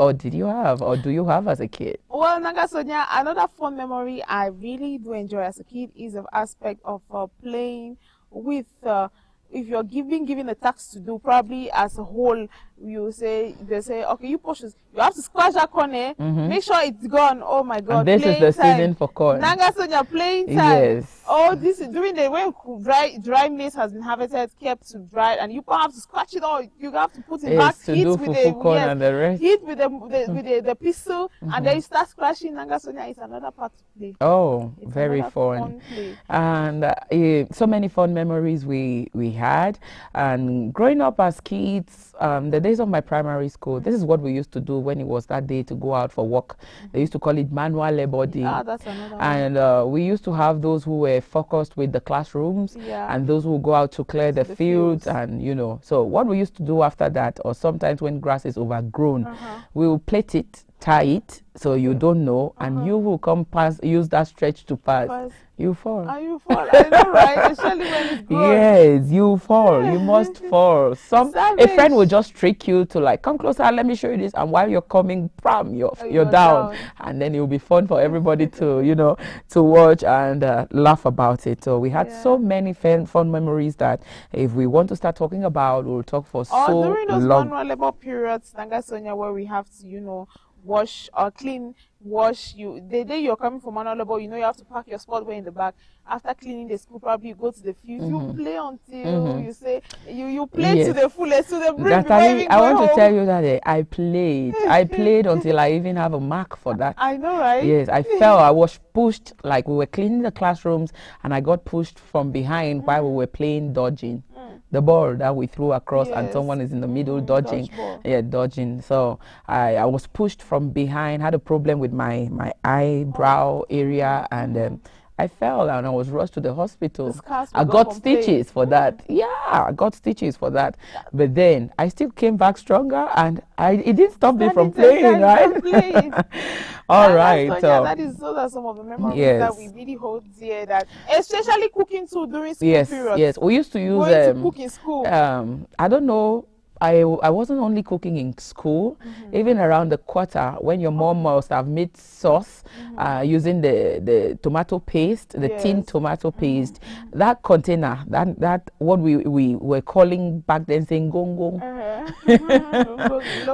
have as a kid? Well, Naga Sonia, another fun memory I really do enjoy as a kid is the aspect of playing with, if you're given a task to do, probably as a whole, they say, okay, you push this, you have to scratch that corner, make sure it's gone. Oh my God! And this is the season for corn. Naga Sonia, playing time. Yes. Oh, this is during the when dry maize has been harvested, kept to dry, and you have to scratch it all. You have to put it back, hit with and the rest. Hit with the pistol, and then you start scratching. Naga Sonia is another part to play. Oh, it's very fun. And so many fun memories we had. And growing up as kids, the days of my primary school, this is what we used to do when it was that day to go out for work. They used to call it manual labor day. That's another one. And we used to have those who were focused with the classrooms, and those who go out to clear the fields. And so what we used to do after that, or sometimes when grass is overgrown, we will plait it, tie it so you don't know, and you will come use that stretch to pass. You fall. And you fall. I know, right? Especially when it's grown. Yes, you fall. You must fall. A friend will just trick you to like, come closer, let me show you this. And while you're coming, you're down. And then it will be fun for everybody to, to watch and laugh about it. So we had so many fun memories that if we want to start talking about, we'll talk for so long. During those manual labor periods, Nanga Sonia, where we have to, wash or the day you're coming from manual labor, you have to pack your sportswear in the back. After cleaning the school, probably you go to the field, you play until you say you play to the fullest, to the brim. Natalie, I want to tell you that I played until I even have a mark for that. I know, right? Yes, I fell. I was pushed, like we were cleaning the classrooms, and I got pushed from behind while we were playing dodging. The ball that we threw across, and someone is in the middle dodging. Dodging. So I was pushed from behind, had a problem with my eyebrow area, and I fell and I was rushed to the hospital. I got stitches for that. Yeah, I got stitches for that. But then I still came back stronger, and it didn't stop me from playing, right? All right. Those are some of the memories that we really hold dear. That especially cooking too during school periods. Yes, we used to use to cook in school. I don't know. I wasn't only cooking in school, even around the quarter when your mom must have made sauce using the tomato paste, the tin tomato paste. That container, that what we were calling back then saying gong gong.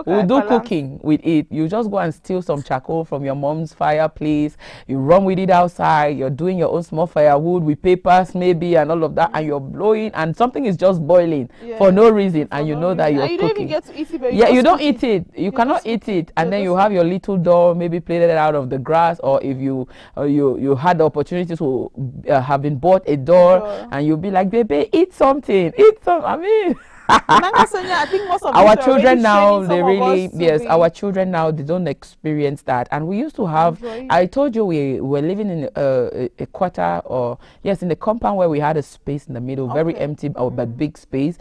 We'll do cooking with it. You just go and steal some charcoal from your mom's fireplace. You run with it outside. You're doing your own small firewood with papers maybe and all of that, and you're blowing, and something is just boiling for no reason, and you know that you don't even get to eat it, but you don't eat it. You cannot eat it, and then you have your little doll maybe planted out of the grass, or if you had the opportunity to have been bought a doll, and you'll be like, baby, eat something, I mean. Nanga Sonia, I think most of Our these were already children now, training they some of really, us to yes, be our children now, they don't experience that. And we used to have, enjoy. I told you we were living in a quarter, or yes, in the compound where we had a space in the middle, very Okay. empty, but big space.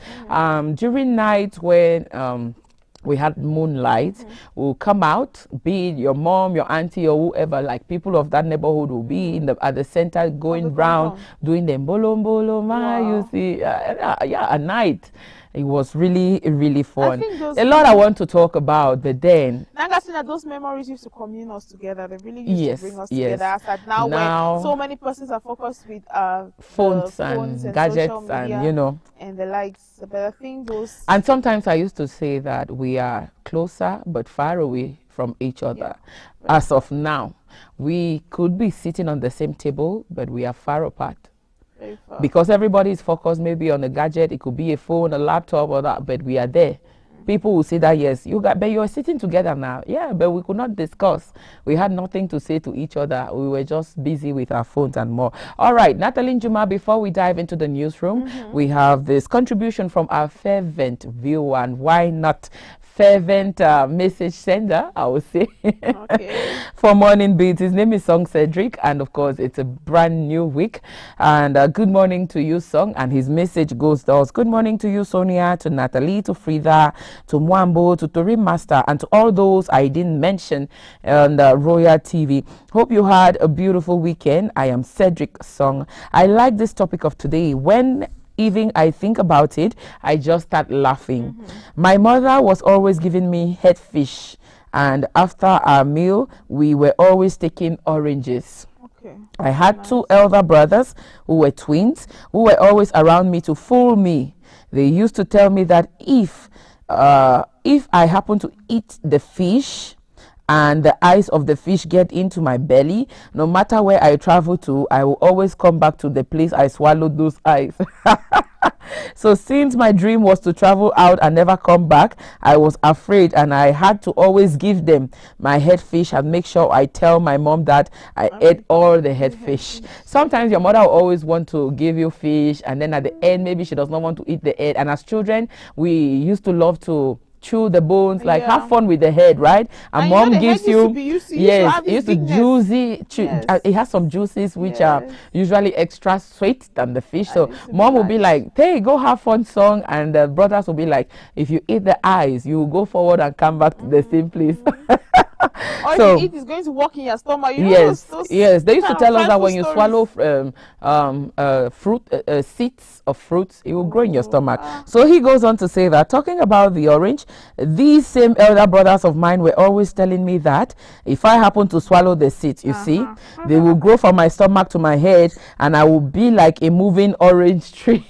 During nights when we had moonlight, we'll come out, be it your mom, your auntie, or whoever, like people of that neighborhood will be in the at the center going round compound. doing the mbolo mbolo ma, you Wow. see, yeah, at night. It was really, really fun. think those A lot I want to talk about, but then Nanga Sonia, those memories used to commune us together. They really used yes, to bring us yes. together. As at now, Now when so many persons are focused with the phones phones and and social gadgets media and you know. and the likes. But I think those And sometimes I used to say that we are closer but far away from each other. As of now, we could be sitting on the same table, but we are far apart. very far. Because everybody is focused maybe on a gadget. It could be a phone, a laptop, or that, but we are there. People will say that yes, but you're sitting together now. Yeah, but we could not discuss. We had nothing to say to each other. We were just busy with our phones and more. All right, Natalie Juma, before we dive into the newsroom, we have this contribution from our fervent viewer, and why not fervent message sender, I would say, Okay. for Morning Beat. His name is Song Cedric, and of course, it's a brand new week. And good morning to you, Song. And his message goes thus: good morning to you, Sonia, to Natalie, to Frida, to Mwambo, to Tori Master, and to all those I didn't mention on Royal TV. Hope you had a beautiful weekend. I am Cedric Song. I like this topic of today. When even I think about it, I just start laughing. My mother was always giving me head fish, and after our meal, we were always taking oranges. Okay. I had two elder brothers who were twins, who were always around me to fool me. They used to tell me that if I happen to eat the fish and the eyes of the fish get into my belly, no matter where I travel to, I will always come back to the place I swallowed those eyes. So since my dream was to travel out and never come back, I was afraid, and I had to always give them my head fish and make sure I tell my mom that I ate all the head fish. Sometimes your mother will always want to give you fish, and then at the end maybe she does not want to eat the head. And as children, we used to love to chew the bones, like have fun with the head, right? And you know mom the gives head used to you be- used to yes, have it used this to thickness. juicy Yes. it has some juices which are Yes. usually extra sweet than the fish. So it used to be mom will be nice. like, hey, go have fun, Song, and the brothers will be like, if you eat the eyes, you will go forward and come back to the same place. Or So- if you eat, it's going to walk in your stomach. You know Yes, those yes. They used to kind of tell us that when frightful you stories. swallow seeds of fruits, it will grow in your stomach. Ah. So he goes on to say that, talking about the orange, these same elder brothers of mine were always telling me that if I happen to swallow the seeds, you see, they will grow from my stomach to my head, and I will be like a moving orange tree.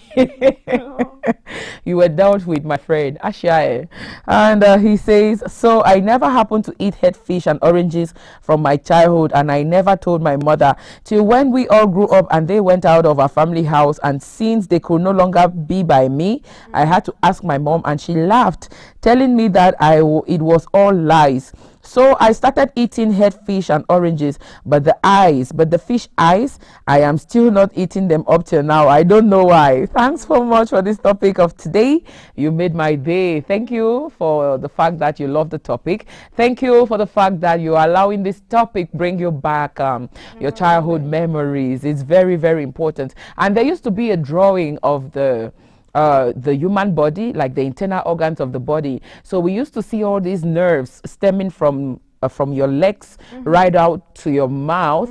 You were dealt with, my friend Ashia. And he says, so I never happened to eat head fish and oranges from my childhood, and I never told my mother till when we all grew up and they went out of our family house, and since they could no longer be by me, I had to ask my mom, and she laughed, telling me that it was all lies. So I started eating head fish and oranges, but the fish eyes, I am still not eating them up till now. I don't know why. Thanks so much for this topic of today. You made my day. Thank you for the fact that you love the topic. Thank you for the fact that you are allowing this topic bring you back your childhood memories. It's very, very important. And there used to be a drawing of the human body, like the internal organs of the body. So we used to see all these nerves stemming from your legs right out to your mouth.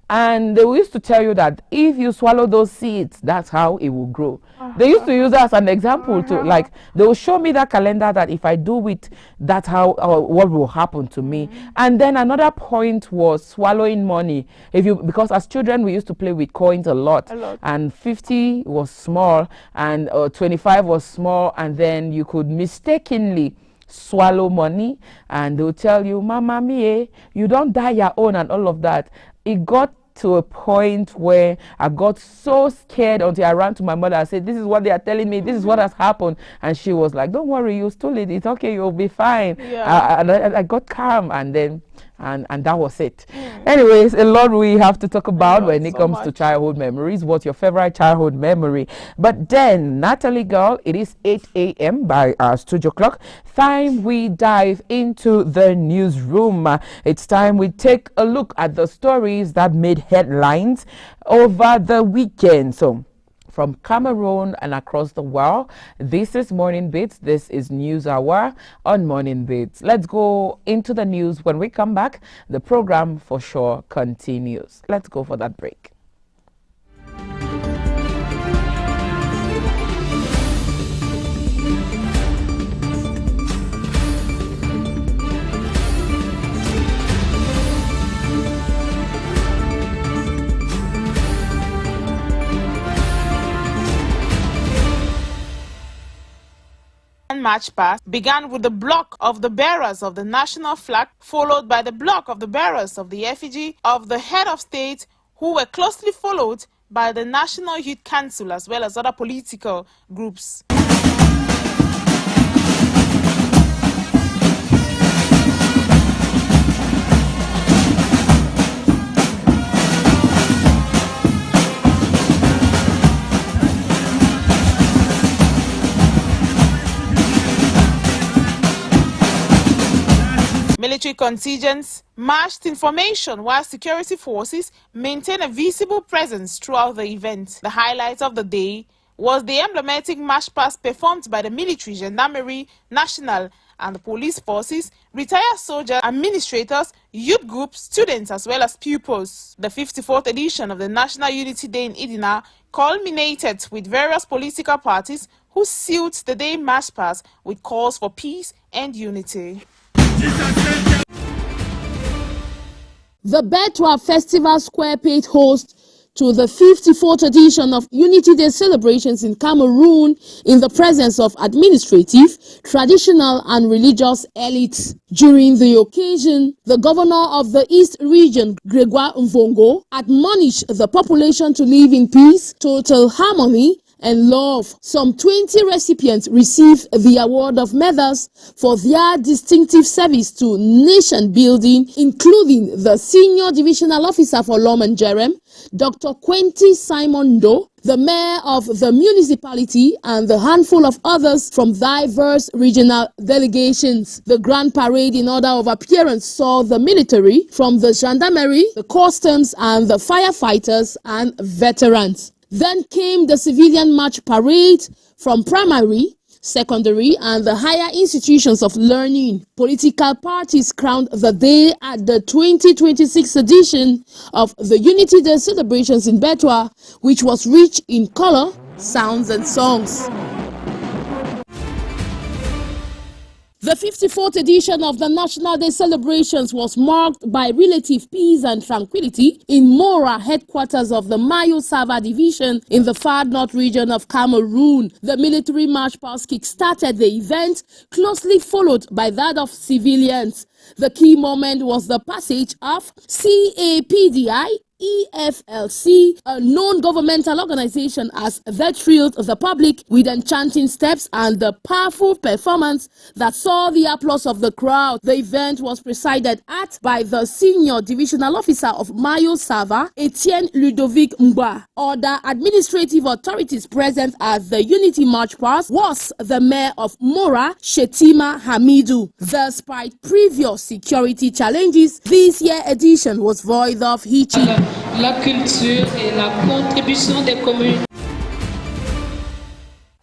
And they used to tell you that if you swallow those seeds, that's how it will grow. They used to use that as an example to, like, they will show me that calendar that if I do it, that's how what will happen to me. And then another point was swallowing money. Because as children we used to play with coins a lot. And 50 was small, and 25 was small, and then you could mistakenly swallow money, and they'll tell you, Mama mie, you don't die your own, and all of that. It got to a point where I got so scared until I ran to my mother and said, this is what they are telling me, this is what has happened. And she was like, don't worry, you stole it, it's okay, you'll be fine. Yeah. I got calm, and then and that was it. Anyways, a lot we have to talk about when it comes to much. childhood memories. What's your favorite childhood memory? But then, Natalie girl, it is 8 a.m. by our studio clock. Time we dive into the newsroom. It's time we take a look at the stories that made headlines over the weekend. So, from Cameroon and across the world, this is Morning Beats. This is News Hour on Morning Beats. Let's go into the news. When we come back, the program for sure continues. Let's go for that break. March past began with the block of the bearers of the national flag, followed by the block of the bearers of the effigy of the head of state, who were closely followed by the National Youth Council as well as other political groups. Military contingents marched in formation while security forces maintained a visible presence throughout the event. The highlight of the day was the emblematic march past performed by the military, gendarmerie, national and the police forces, retired soldiers, administrators, youth groups, students as well as pupils. The 54th edition of the National Unity Day in Idina culminated with various political parties who sealed the day march past with calls for peace and unity. The Betwa Festival Square paid host to the 54th edition of Unity Day celebrations in Cameroon in the presence of administrative, traditional and religious elites. During the occasion, the governor of the East Region, Gregoire Mvongo, admonished the population to live in peace, total harmony and love. Some 20 recipients received the award of medals for their distinctive service to nation building, including the Senior Divisional Officer for Lom and Jerem, Dr. Quentin Simondo, the mayor of the municipality, and the handful of others from diverse regional delegations. The grand parade in order of appearance saw the military from the gendarmerie, the customs, and the firefighters and veterans. Then came the civilian march parade from primary, secondary, and the higher institutions of learning. Political parties crowned the day at the 2026 edition of the Unity Day celebrations in Betwa, which was rich in color, sounds, and songs. The 54th edition of the National Day celebrations was marked by relative peace and tranquility in Mora, headquarters of the Mayo Sava division in the far north region of Cameroon. The military march past kick-started the event, closely followed by that of civilians. The key moment was the passage of CAPDI EFLC, a non-governmental organization, as they thrilled the public with enchanting steps and the powerful performance that saw the applause of the crowd. The event was presided at by the Senior Divisional Officer of Mayo Sava, Etienne Ludovic Mba. Other administrative authorities present at the Unity March Past was the Mayor of Mora, Shetima Hamidou. Despite previous security challenges, this year's edition was void of hitching. La culture et la contribution des communautés.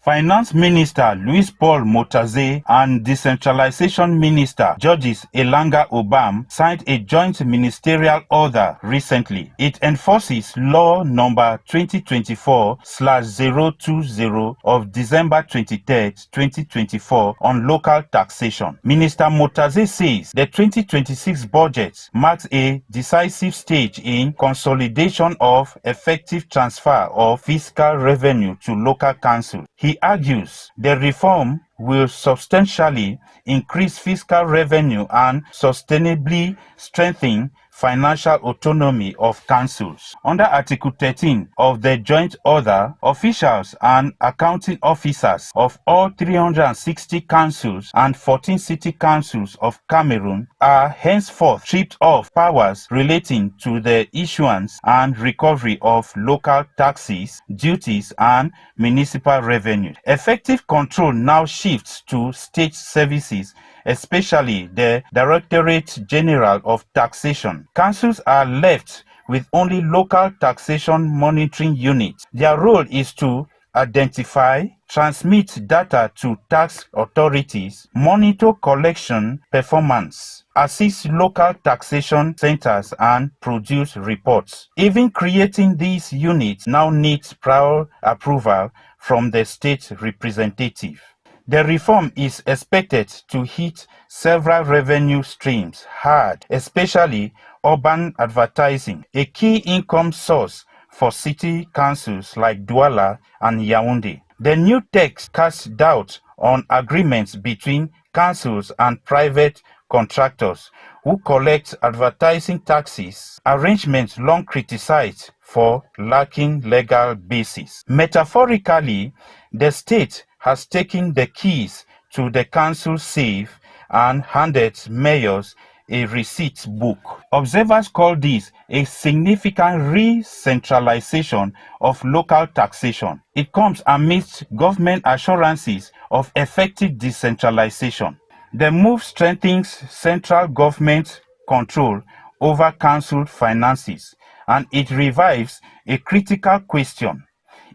Finance Minister Louis-Paul Motaze and Decentralization Minister Georges Elanga Obam signed a joint ministerial order recently. It enforces Law Number 2024/020 of December 23, 2024 on local taxation. Minister Motaze says the 2026 budget marks a decisive stage in consolidation of effective transfer of fiscal revenue to local councils. He argues the reform will substantially increase fiscal revenue and sustainably strengthen financial autonomy of councils. Under Article 13 of the Joint Order, officials and accounting officers of all 360 councils and 14 city councils of Cameroon are henceforth stripped of powers relating to the issuance and recovery of local taxes, duties, and municipal revenue. Effective control now shifts to state services, especially the Directorate General of Taxation. Councils are left with only local taxation monitoring units. Their role is to identify, transmit data to tax authorities, monitor collection performance, assist local taxation centers, and produce reports. Even creating these units now needs prior approval from the state representative. The reform is expected to hit several revenue streams hard, especially urban advertising, a key income source for city councils like Douala and Yaoundé. The new text casts doubt on agreements between councils and private contractors who collect advertising taxes, arrangements long criticized for lacking legal basis. Metaphorically, the state has taken the keys to the council safe and handed mayors a receipt book. Observers call this a significant re-centralization of local taxation. It comes amidst government assurances of effective decentralization. The move strengthens central government control over council finances, and it revives a critical question.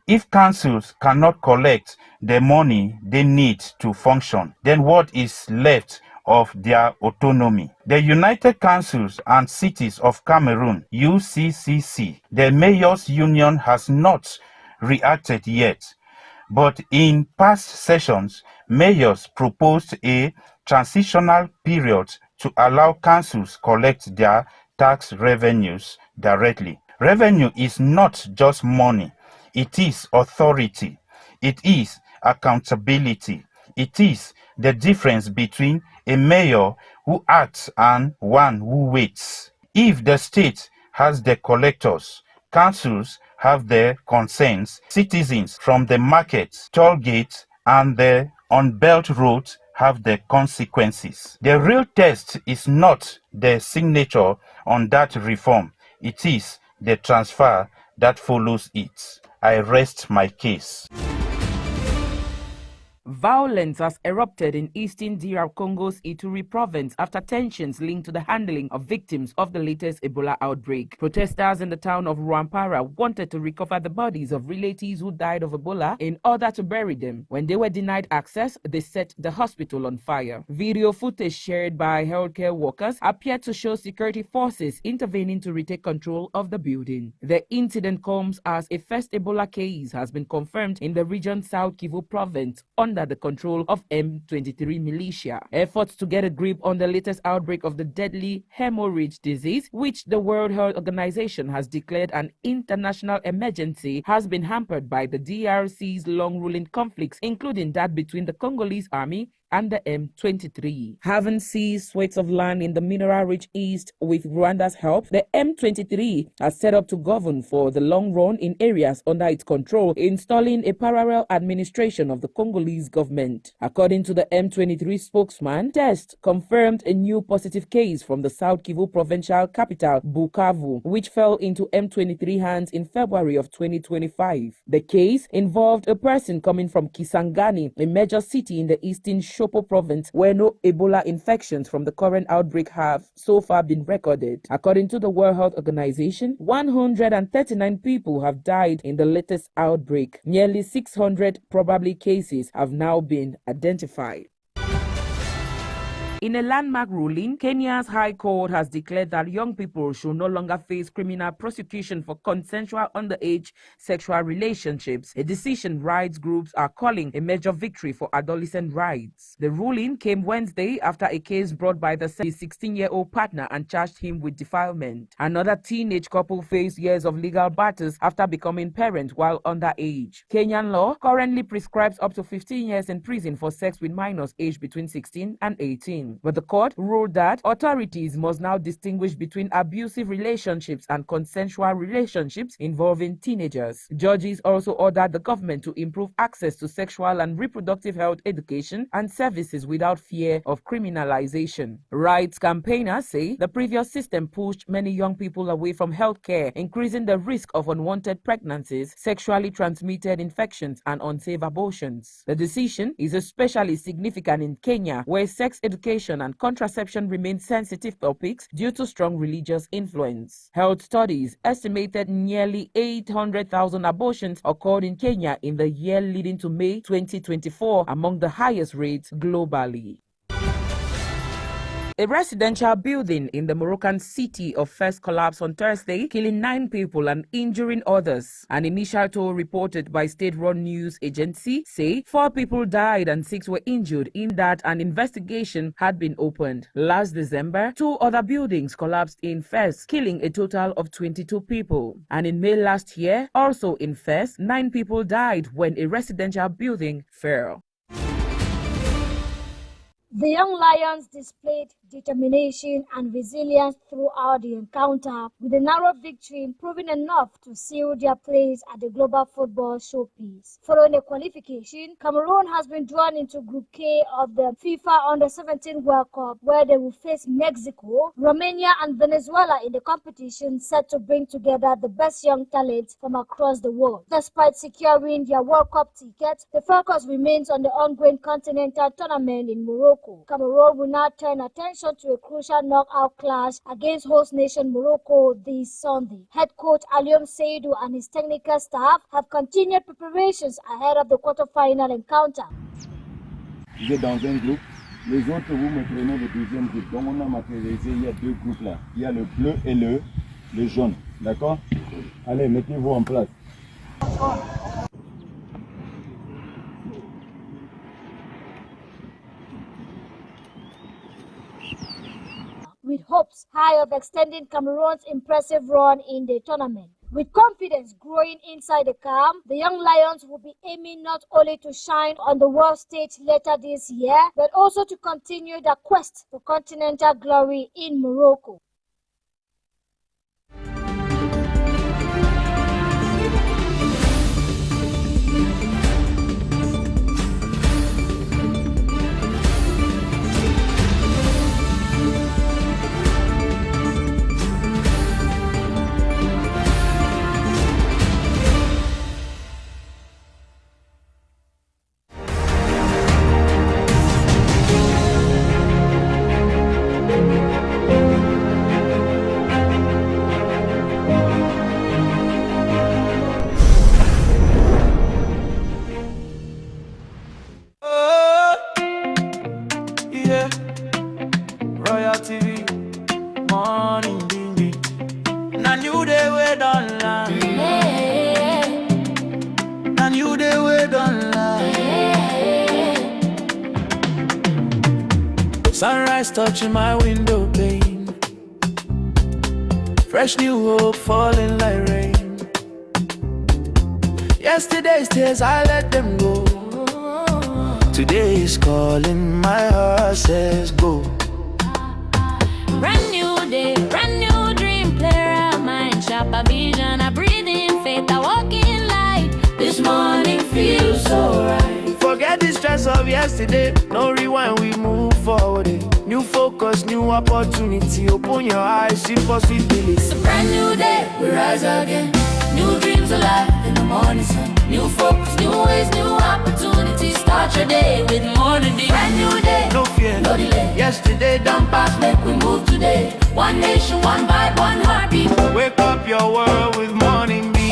If councils cannot collect the money they need to function, then what is left of their autonomy? The United Councils and Cities of Cameroon, UCCC, the Mayors Union, has not reacted yet, but in past sessions, mayors proposed a transitional period to allow councils collect their tax revenues directly. Revenue is not just money. It is authority. It is accountability. It is the difference between a mayor who acts and one who waits. If the state has the collectors, councils have the consents, citizens from the markets, toll gates, and the unbuilt roads have the consequences. The real test is not the signature on that reform. It is the transfer that follows it. I rest my case. Violence has erupted in eastern DR Congo's Ituri province after tensions linked to the handling of victims of the latest Ebola outbreak. Protesters in the town of Rwampara wanted to recover the bodies of relatives who died of Ebola in order to bury them. When they were denied access, they set the hospital on fire. Video footage shared by healthcare workers appeared to show security forces intervening to retake control of the building. The incident comes as a first Ebola case has been confirmed in the region's South Kivu province under the control of M23 militia. Efforts to get a grip on the latest outbreak of the deadly hemorrhage disease, which the World Health Organization has declared an international emergency, has been hampered by the DRC's long-ruling conflicts, including that between the Congolese army and the M23. Having seized swathes of land in the mineral-rich east with Rwanda's help, the M23 has set up to govern for the long run in areas under its control, installing a parallel administration of the Congolese government. According to the M23 spokesman, tests confirmed a new positive case from the South Kivu provincial capital, Bukavu, which fell into M23 hands in February of 2025. The case involved a person coming from Kisangani, a major city in the eastern Shopo province, where no Ebola infections from the current outbreak have so far been recorded. According to the World Health Organization, 139 people have died in the latest outbreak. Nearly 600 probable cases have now been identified. In a landmark ruling, Kenya's High Court has declared that young people should no longer face criminal prosecution for consensual underage sexual relationships, a decision rights groups are calling a major victory for adolescent rights. The ruling came Wednesday after a case brought by the 16-year-old partner and charged him with defilement. Another teenage couple faced years of legal battles after becoming parents while underage. Kenyan law currently prescribes up to 15 years in prison for sex with minors aged between 16 and 18. education. But the court ruled that authorities must now distinguish between abusive relationships and consensual relationships involving teenagers. Judges also ordered the government to improve access to sexual and reproductive health education and services without fear of criminalization. Rights campaigners say the previous system pushed many young people away from healthcare, increasing the risk of unwanted pregnancies, sexually transmitted infections, and unsafe abortions. The decision is especially significant in Kenya, where sex education and contraception remain sensitive topics due to strong religious influence. Health studies estimated nearly 800,000 abortions occurred in Kenya in the year leading to May 2024, among the highest rates globally. A residential building in the Moroccan city of Fez collapsed on Thursday, killing 9 people and injuring others. An initial toll reported by state-run news agency say 4 people died and 6 were injured, in that an investigation had been opened. Last December, 2 other buildings collapsed in Fez, killing a total of 22 people. And in May last year, also in Fez, 9 people died when a residential building fell. The young lions displayed determination and resilience throughout the encounter, with a narrow victory proving enough to seal their place at the Global Football Showpiece. Following a qualification, Cameroon has been drawn into Group K of the FIFA Under-17 World Cup, where they will face Mexico, Romania and Venezuela in the competition set to bring together the best young talents from across the world. Despite securing their World Cup ticket, the focus remains on the ongoing continental tournament in Morocco. Cameroon will now turn attention to a crucial knockout clash against host nation Morocco this Sunday. Head coach Aliom Seydou and his technical staff have continued preparations ahead of the quarter-final encounter. Vous êtes dans un groupe, les autres vous me prenez le deuxième groupe. Donc on a matérialisé, il y a 2 groupes là. Il y a le bleu et le jaune. D'accord? Allez, mettez-vous en place. With hopes high of extending Cameroon's impressive run in the tournament. With confidence growing inside the camp, the young Lions will be aiming not only to shine on the world stage later this year, but also to continue their quest for continental glory in Morocco. Sunrise touching my window pane, fresh new hope falling like rain. Yesterday's tears, I let them go. Today is calling, my heart says go. Brand new day, brand new dream, clear our mind, sharper vision, I breathe in faith, I walk in light. This morning feels so right. Forget the stress of yesterday, no rewind, we move forward. New focus, new opportunity, open your eyes, see possibilities. It's a brand new day, we rise again. New dreams alive in the morning sun. New focus, new ways, new opportunities. Start your day with morning dew. Brand new day, No fear, no delay. yesterday done past, Make we move today. One nation, one vibe, one heartbeat. wake up your world with morning beats.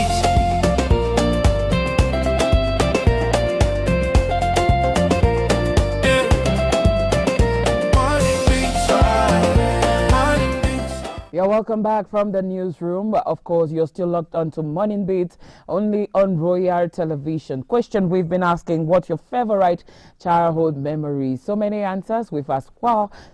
You're You're welcome back from the newsroom. Of course, you're still locked onto Morning Beat, only on Royal Television. Question we've been asking, what's your favorite childhood memory? So many answers. We've asked,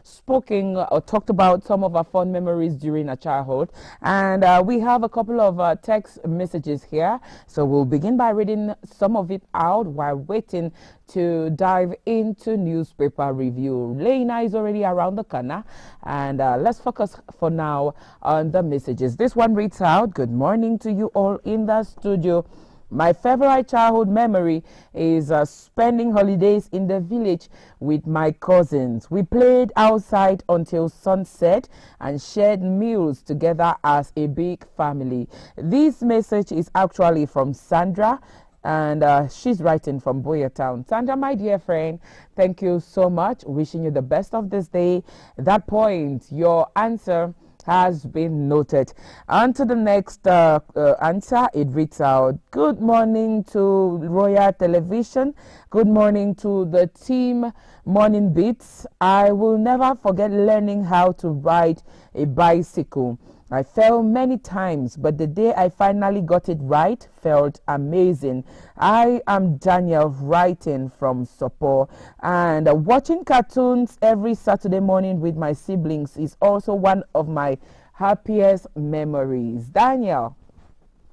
spoken or talked about some of our fun memories during our childhood. And we have a couple of text messages here. So we'll begin by reading some of it out while waiting to dive into newspaper review. Lena is already around the corner, and let's focus for now on the messages. This one reads out, good morning to you all in the studio. My favorite childhood memory is spending holidays in the village with my cousins. We played outside until sunset and shared meals together as a big family. This message is actually from Sandra, and she's writing from Boyertown. Sandra, my dear friend, thank you so much. Wishing you the best of this day. At that point, your answer has been noted. On to the next answer. It reads out, good morning to Royal Television. Good morning to the team Morning Beats. I will never forget learning how to ride a bicycle. I fell many times, but the day I finally got it right felt amazing. I am Daniel, writing from Sopo, and watching cartoons every Saturday morning with my siblings is also one of my happiest memories. Daniel,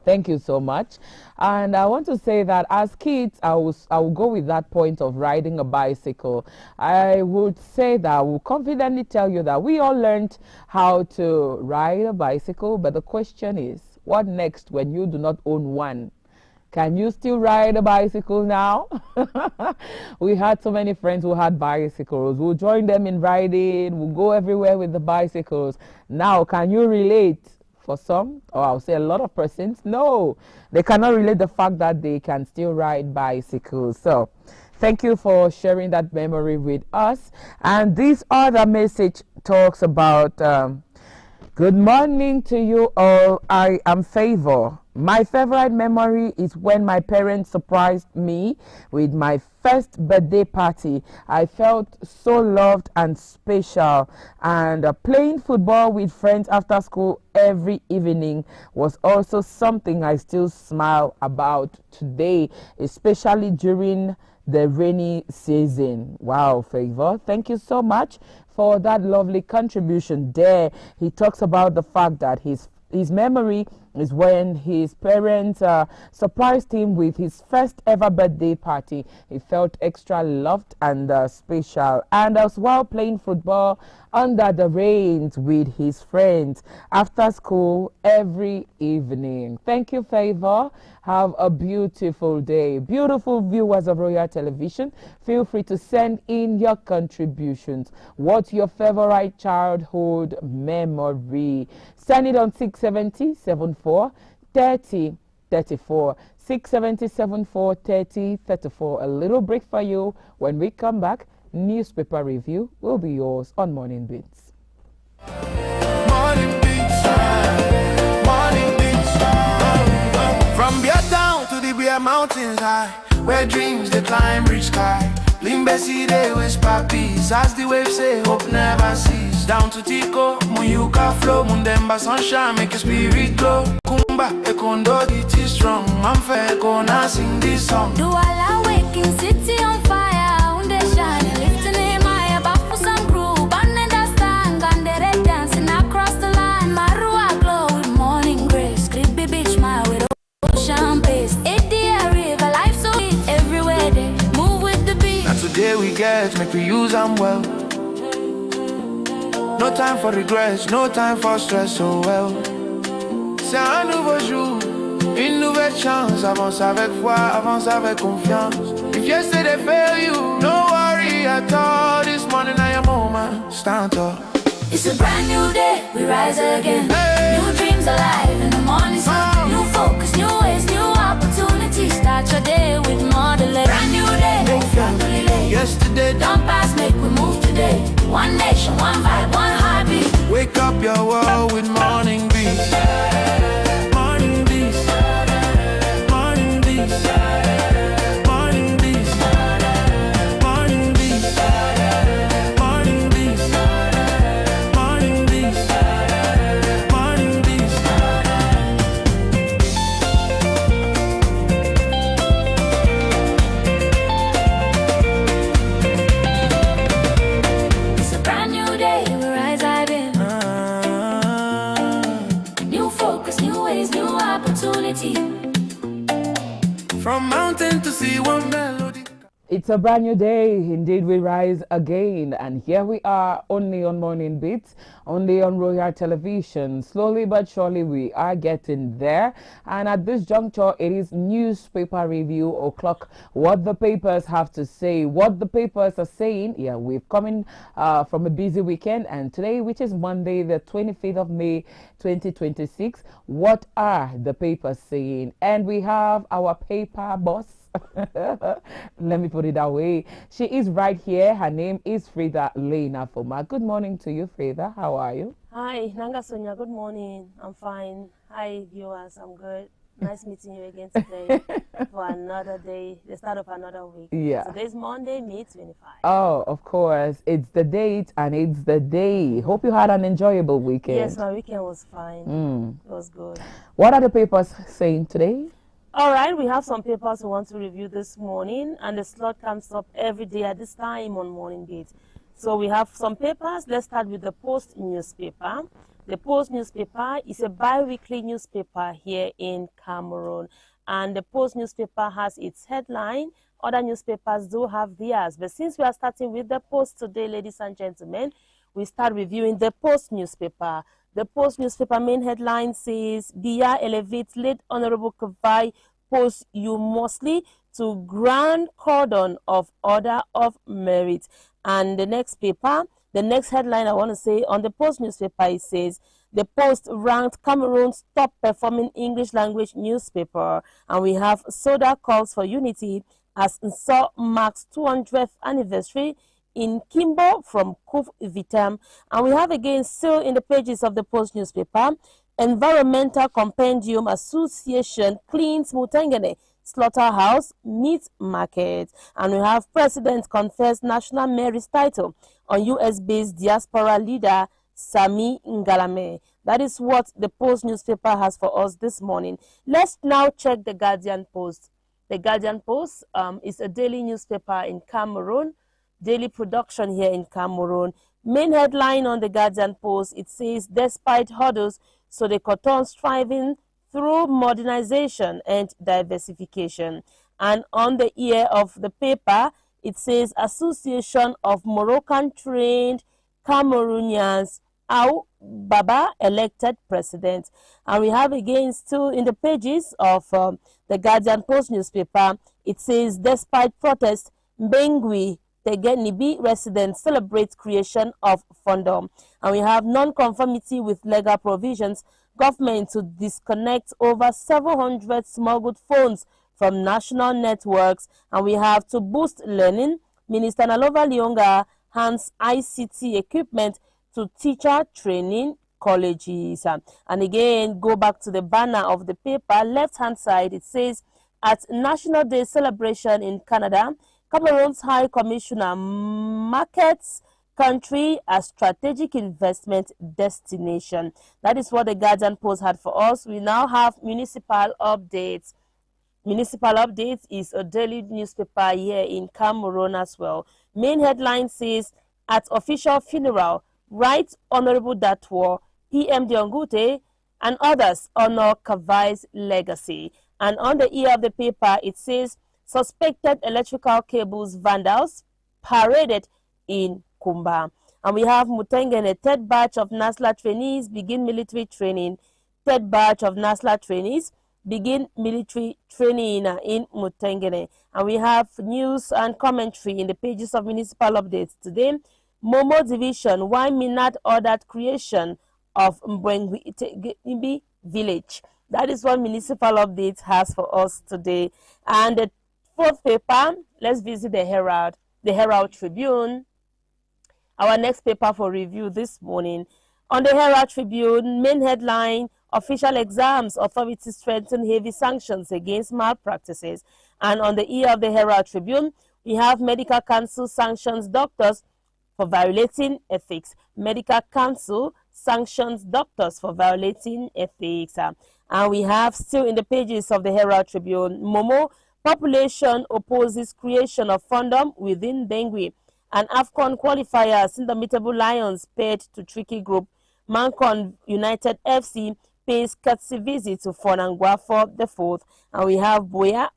thank you so much. And I want to say that as kids, I will go with that point of riding a bicycle. I would say that I will confidently tell you that we all learned how to ride a bicycle, but the question is, what next when you do not own one? Can you still ride a bicycle now? We had so many friends who had bicycles. We'll join them in riding. We'll go everywhere with the bicycles. Now, can you relate? For some, or I'll say a lot of persons, no, they cannot relate the fact that they can still ride bicycles. So thank you for sharing that memory with us. And this other message talks about, good morning to you all. I am Favor. My favorite memory is when my parents surprised me with my first birthday party. I felt so loved and special, and playing football with friends after school every evening was also something I still smile about today, especially during the rainy season. Wow, Favor, thank you so much for that lovely contribution there. He talks about the fact that his memory is when his parents surprised him with his first ever birthday party. He felt extra loved and special, and as well playing football under the rains with his friends after school every evening. Thank you, Favor. Have a beautiful day. Beautiful viewers of Royal Television, feel free to send in your contributions. What's your favorite childhood memory? Send it on 670-74 30 34. 670-74 30 34. A little break for you. When we come back, newspaper review will be yours on Morning Beats. Morning Beats, Morning Beats. From Beer Town to the Beer Mountains high, where dreams they climb reach sky. Limbesi they whisper peace as the waves say hope never cease. Down to Tico, Muyuka flow, Mundemba sunshine make your spirit glow. Kumba, Ekondo, it is strong. I'm fair, gonna sing this song. Do all awaken city on fire, unde shine, lifting in my above for some group. And stand, and dancing across the line. Marua glow with morning grace. Creepy beach, my with ocean pace. Eddie river, life so sweet everywhere they move with the beat. Now today we get, make we use them well. No time for regrets, no time for stress, so well. C'est un nouveau jour, une nouvelle chance. Avance avec foi, avance avec confiance. If yesterday failed you, no worry at all. This morning I am moment, stand tall. It's a brand new day, we rise again. Hey. New dreams alive in the morning sun. New focus, new ways, new opportunities. Start your day with more than brand new day. Yesterday don't pass, make we move today. One nation, one vibe, one heartbeat. Wake up your world with Morning Beats. Morning Beats. Morning Beats. Morning Beats. Morning Beats. Morning Beats. Morning Beats. see one melody. It's a brand new day. Indeed, we rise again. And here we are only on Morning Beats, only on Royal Television. Slowly but surely, we are getting there. And at this juncture, it is newspaper review o'clock. What the papers have to say, what the papers are saying. Yeah, we've come in from a busy weekend. And today, which is Monday, the 25th of May, 2026, what are the papers saying? And we have our paper boss. Let me put it that way. She is right here. Her name is Frida Lena Foma. Good morning to you, Frida. How are you? Hi, Nanga Sonia. Good morning. I'm fine. Hi, viewers. I'm good. Nice meeting you again today for another day, the start of another week. Yeah. Today's Monday, May 25. Oh, of course. It's the date and it's the day. Hope you had an enjoyable weekend. Yes, my weekend was fine. It was good. What are the papers saying today? All right, we have some papers we want to review this morning, and the slot comes up every day at this time on Morning Beat. So we have some papers. Let's start with the Post newspaper. The Post newspaper is a bi-weekly newspaper here in Cameroon, and the Post newspaper has its headline. Other newspapers do have theirs, but since we are starting with the Post today, ladies and gentlemen, we start reviewing the Post newspaper. The Post newspaper main headline says, Biya elevates late Honorable Kavai posthumously to Grand Cordon of Order of Merit. And the next paper, the next headline I want to say on the Post newspaper, it says, the Post ranked Cameroon's top performing English language newspaper. And we have Soda calls for unity as Nso marks 200th anniversary in Kimbo from Kuf Vitam. And we have again still in the pages of the Post newspaper, Environmental Compendium Association cleans Mutengene Slaughterhouse Meat Market. And we have President confers National Mayor's title on US-based diaspora leader Sami Ngalame. That is what the Post newspaper has for us this morning. Let's now check the Guardian Post. The Guardian Post is a daily newspaper in Cameroon, daily production here in Cameroon. Main headline on the Guardian Post, it says, despite hurdles, so the Cotton striving through modernization and diversification. And on the ear of the paper, it says, Association of Moroccan-trained Cameroonians, Aw Baba elected president. And we have again still in the pages of the Guardian Post newspaper, it says, despite protests, Mbengui Tegenibi residents celebrate creation of Fundum. And we have non-conformity with legal provisions, government to disconnect over 700 smuggled phones from national networks. And we have to boost learning, Minister Nalova Lionga hands ICT equipment to teacher training colleges. And again, go back to the banner of the paper, left-hand side, it says, at National Day celebration in Canada, Cameroon's High Commissioner markets country as strategic investment destination. That is what the Guardian Post had for us. We now have municipal updates. Municipal Updates is a daily newspaper here in Cameroon as well. Main headline says, at official funeral, Right Honorable Datwo, PM Diongute, and others honor Kavai's legacy. And on the ear of the paper, it says, suspected electrical cables vandals paraded in Kumba. And we have Mutengene, third batch of NASLA trainees begin military training. Third batch of NASLA trainees begin military training in Mutengene. And we have news and commentary in the pages of Municipal Updates today. Momo Division, why Minat ordered creation of Mbwengwi village. That is what Municipal Updates has for us today. And the fourth paper, let's visit the Herald Tribune. Our next paper for review this morning. On the Herald Tribune, main headline, official exams, authorities strengthen heavy sanctions against malpractices. And on the ear of the Herald Tribune, we have Medical Council sanctions doctors for violating ethics. Medical Council sanctions doctors for violating ethics. And we have still in the pages of the Herald Tribune, Momo, population opposes creation of Fundum within Bengui. And AFCON qualifiers, Indomitable Lions paired to tricky group. Mancon United FC pays courtesy visit to Fonangwa for the 4th. And we have Boya,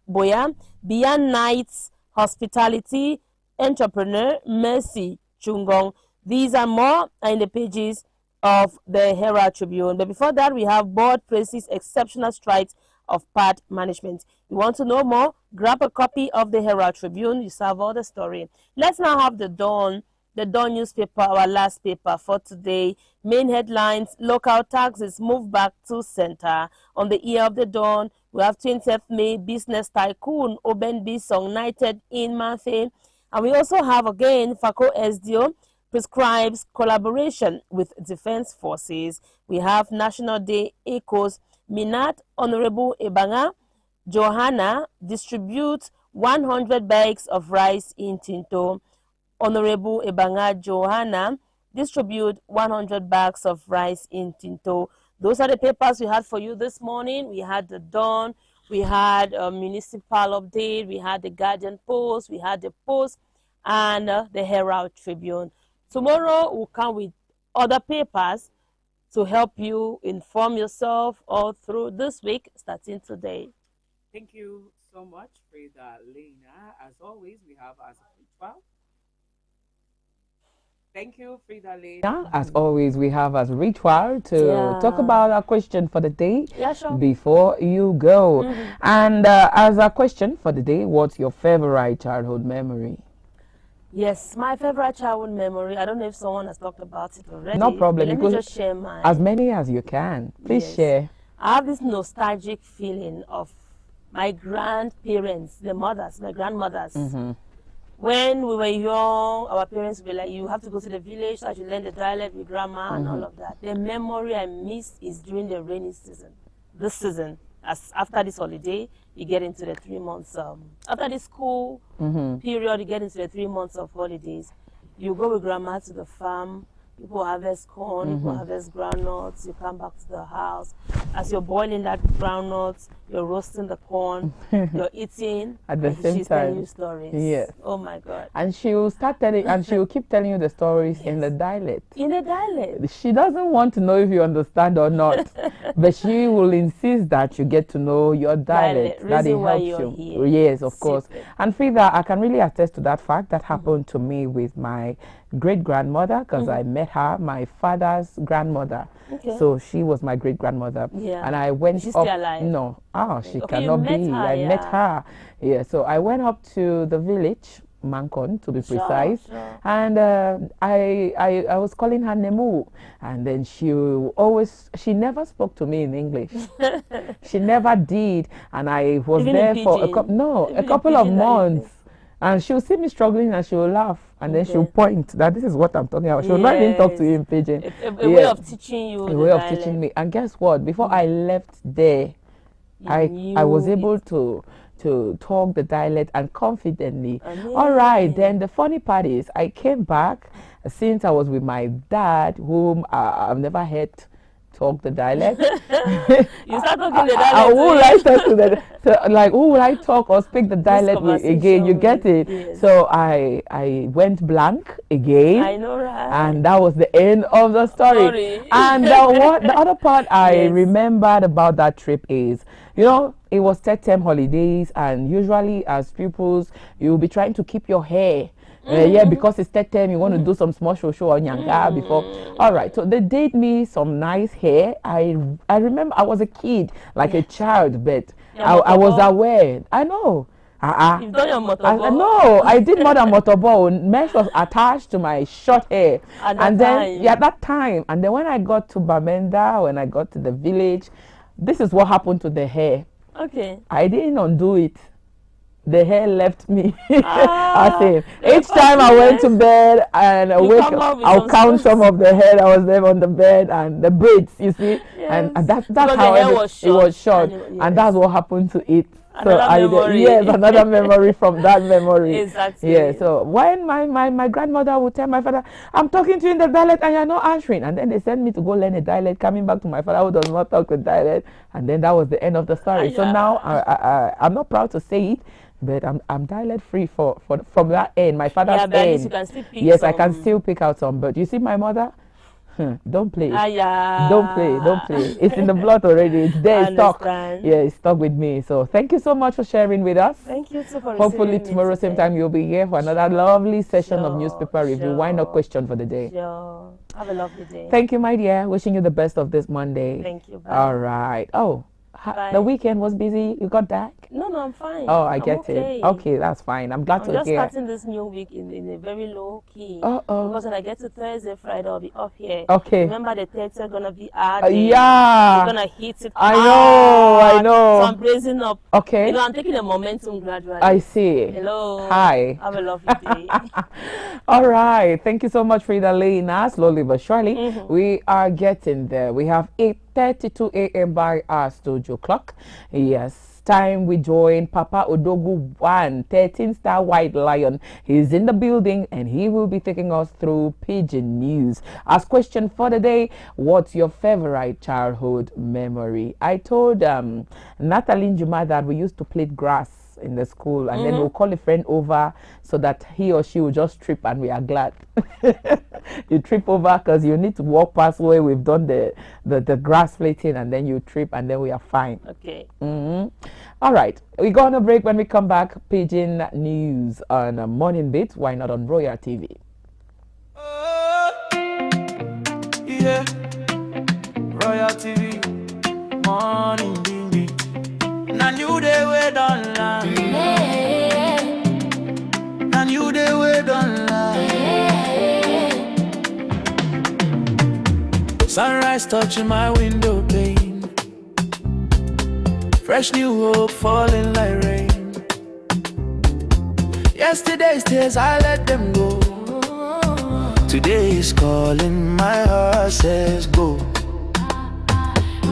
Beyond Nights Hospitality Entrepreneur Mercy Chungong. These and more are in the pages of the Herald Tribune. But before that, we have board praises exceptional strides of part management. You want to know more? Grab a copy of the Herald Tribune. You serve all the story. Let's now have the Dawn newspaper, our last paper for today. Main headlines: local taxes move back to center. On the ear of the Dawn, we have 20th May business tycoon Oben Bisong knighted in Mafe. And we also have again Fako SDO prescribes collaboration with defense forces. We have National Day echoes Minat Honorable Ebanga Johanna distributes 100 bags of rice in Tinto. Honorable Ebanga Johanna distribute 100 bags of rice in Tinto. Those are the papers we had for you this morning. We had the Dawn, we had a municipal update, we had the Guardian Post, we had the Post, and the Herald Tribune. Tomorrow we'll come with other papers to help you inform yourself all through this week, starting today. Thank you so much, Frida Lena. As always, we have as ritual. Thank you, Frida Lena. As always, we have as ritual to talk about our question for the day before you go. And as a question for the day, what's your favorite childhood memory? Yes, my favorite childhood memory. I don't know if someone has talked about it already. No problem. Let me just share mine. As many as you can. Please share. I have this nostalgic feeling of my grandparents, the mothers, my grandmothers. When we were young, our parents were like, you have to go to the village so that you learn the dialect with grandma and all of that. The memory I miss is during the rainy season. This season, after this holiday, you get into the 3 months. After the school period, you get into the 3 months of holidays. You go with grandma to the farm. People harvest corn, people harvest groundnuts. You come back to the house. As you're boiling that groundnuts, you're roasting the corn, you're eating, at the same time. She's telling you stories. Yes. Oh my God. And she will start telling, and she will keep telling you the stories in the dialect. In the dialect. She doesn't want to know if you understand or not, but she will insist that you get to know your dialect. That it helps you. Here. Yes, of course. And Frida, I can really attest to that fact. That happened to me with my great-grandmother, because I met her, my father's grandmother. So she was my great-grandmother. And I went Is she up. still alive? No. She Okay, cannot you met be. her, I met her. Yeah, so I went up to the village, Mancon, to be precise. And I was calling her Nemu. And then she never spoke to me in English. She never did. And I was Even there in for pidgin? a couple of months. And she'll see me struggling and she'll laugh. And then she'll point that this is what I'm talking about. She'll not even talk to you in pidgin. A way of teaching you. A way of teaching me. And guess what? Before I left there, I was able to talk the dialect and confidently. All right, then the funny part is I came back since I was with my dad, whom I've never heard talk the dialect. You start talking the dialect. Who will I talk to who will I talk or speak the dialect with again? You get it? Yes. So I went blank again. I know, right? And that was the end of the story. And the other part I remembered about that trip is, it was third term holidays, and usually as pupils, you'll be trying to keep your hair. Because it's third term, you want to do some small show on Nyanga before. All right, so they did me some nice hair. I remember I was a kid, like a child, but I was aware. I know. You've done your motorball? No, I did more than motorball. Mesh was attached to my short hair. At that time. And then when I got to Bamenda, when I got to the village, this is what happened to the hair. Okay. I didn't undo it. The hair left me. I think each time I went to bed and awake, I'll count some of the hair that was there on the bed and the braids, you see. And that's how it was short. And that's what happened to it. Another memory from that memory. Exactly. Yeah. So when my grandmother would tell my father, I'm talking to you in the dialect and you're not answering, and then they sent me to go learn a dialect, coming back to my father who does not talk with dialect, and then that was the end of the story. So now I'm not proud to say it, but I'm dialect free from that end, my father's end. You can still pick yes, I can still pick out some. But you see, my mother, Don't play. Yeah. Don't play. It's in the blood already. It's there. It's stuck. Yeah, it's stuck with me. So thank you so much for sharing with us. Thank you too for Hopefully tomorrow same time you'll be here for another lovely session of newspaper review. Why not question for the day? Sure. Have a lovely day. Thank you, my dear. Wishing you the best of this Monday. Thank you. Bye. All right. Oh, the weekend was busy. You got back? No, I'm fine. Oh, I get it. Okay, that's fine. I'm glad to hear. I'm just starting this new week in a very low key. Because when I get to Thursday, Friday, I'll be off here. Okay. Remember the text are gonna be hard. Yeah. We're gonna hit it. I know. So I'm bracing up. Okay. You know, I'm taking the momentum gradually. I see. Hello. Hi. Have a lovely day. All right. Thank you so much, Frida Lena. Slowly but surely, we are getting there. We have 8:32 a.m. by our studio clock. Yes. Time we join Papa Odogu 1, 13-star White Lion. He's in the building and he will be taking us through Pidgin News. As question for the day, what's your favorite childhood memory? I told Natalie Njuma that we used to play grass in the school, and then we'll call a friend over so that he or she will just trip, and we are glad. You trip over because you need to walk past where we've done the grass plating, and then you trip, and then we are fine. Okay. All right, we go on a break. When we come back, Pidgin News on Morning Beat. Why not on Royal TV? Yeah, Royal TV, Morning Beat. Now new day we don't lie. Now new day we don't lie. Sunrise touching my window pane. Fresh new hope falling like rain. Yesterday's tears I let them go. Today is calling, my heart says go.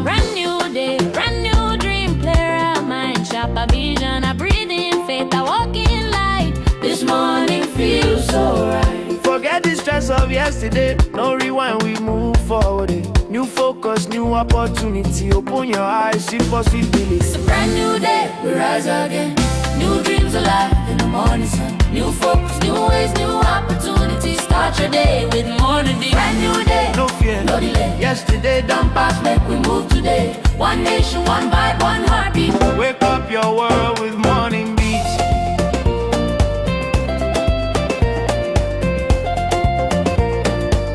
Brand new day, brand new dream, clear our mind, sharper vision, I breathe in faith, I walk in light. This morning feels so right. Forget the stress of yesterday, no rewind, we move forward. New focus, new opportunity, open your eyes, see possibilities. It's a brand new day, we rise again. New dreams alive in the morning sun. New focus, new ways, new opportunities. Start your day with Morning Beat. Brand new day, No fear, no delay. yesterday done past, Make we move today. One nation, one vibe, one heartbeat. wake up your world with Morning Beat.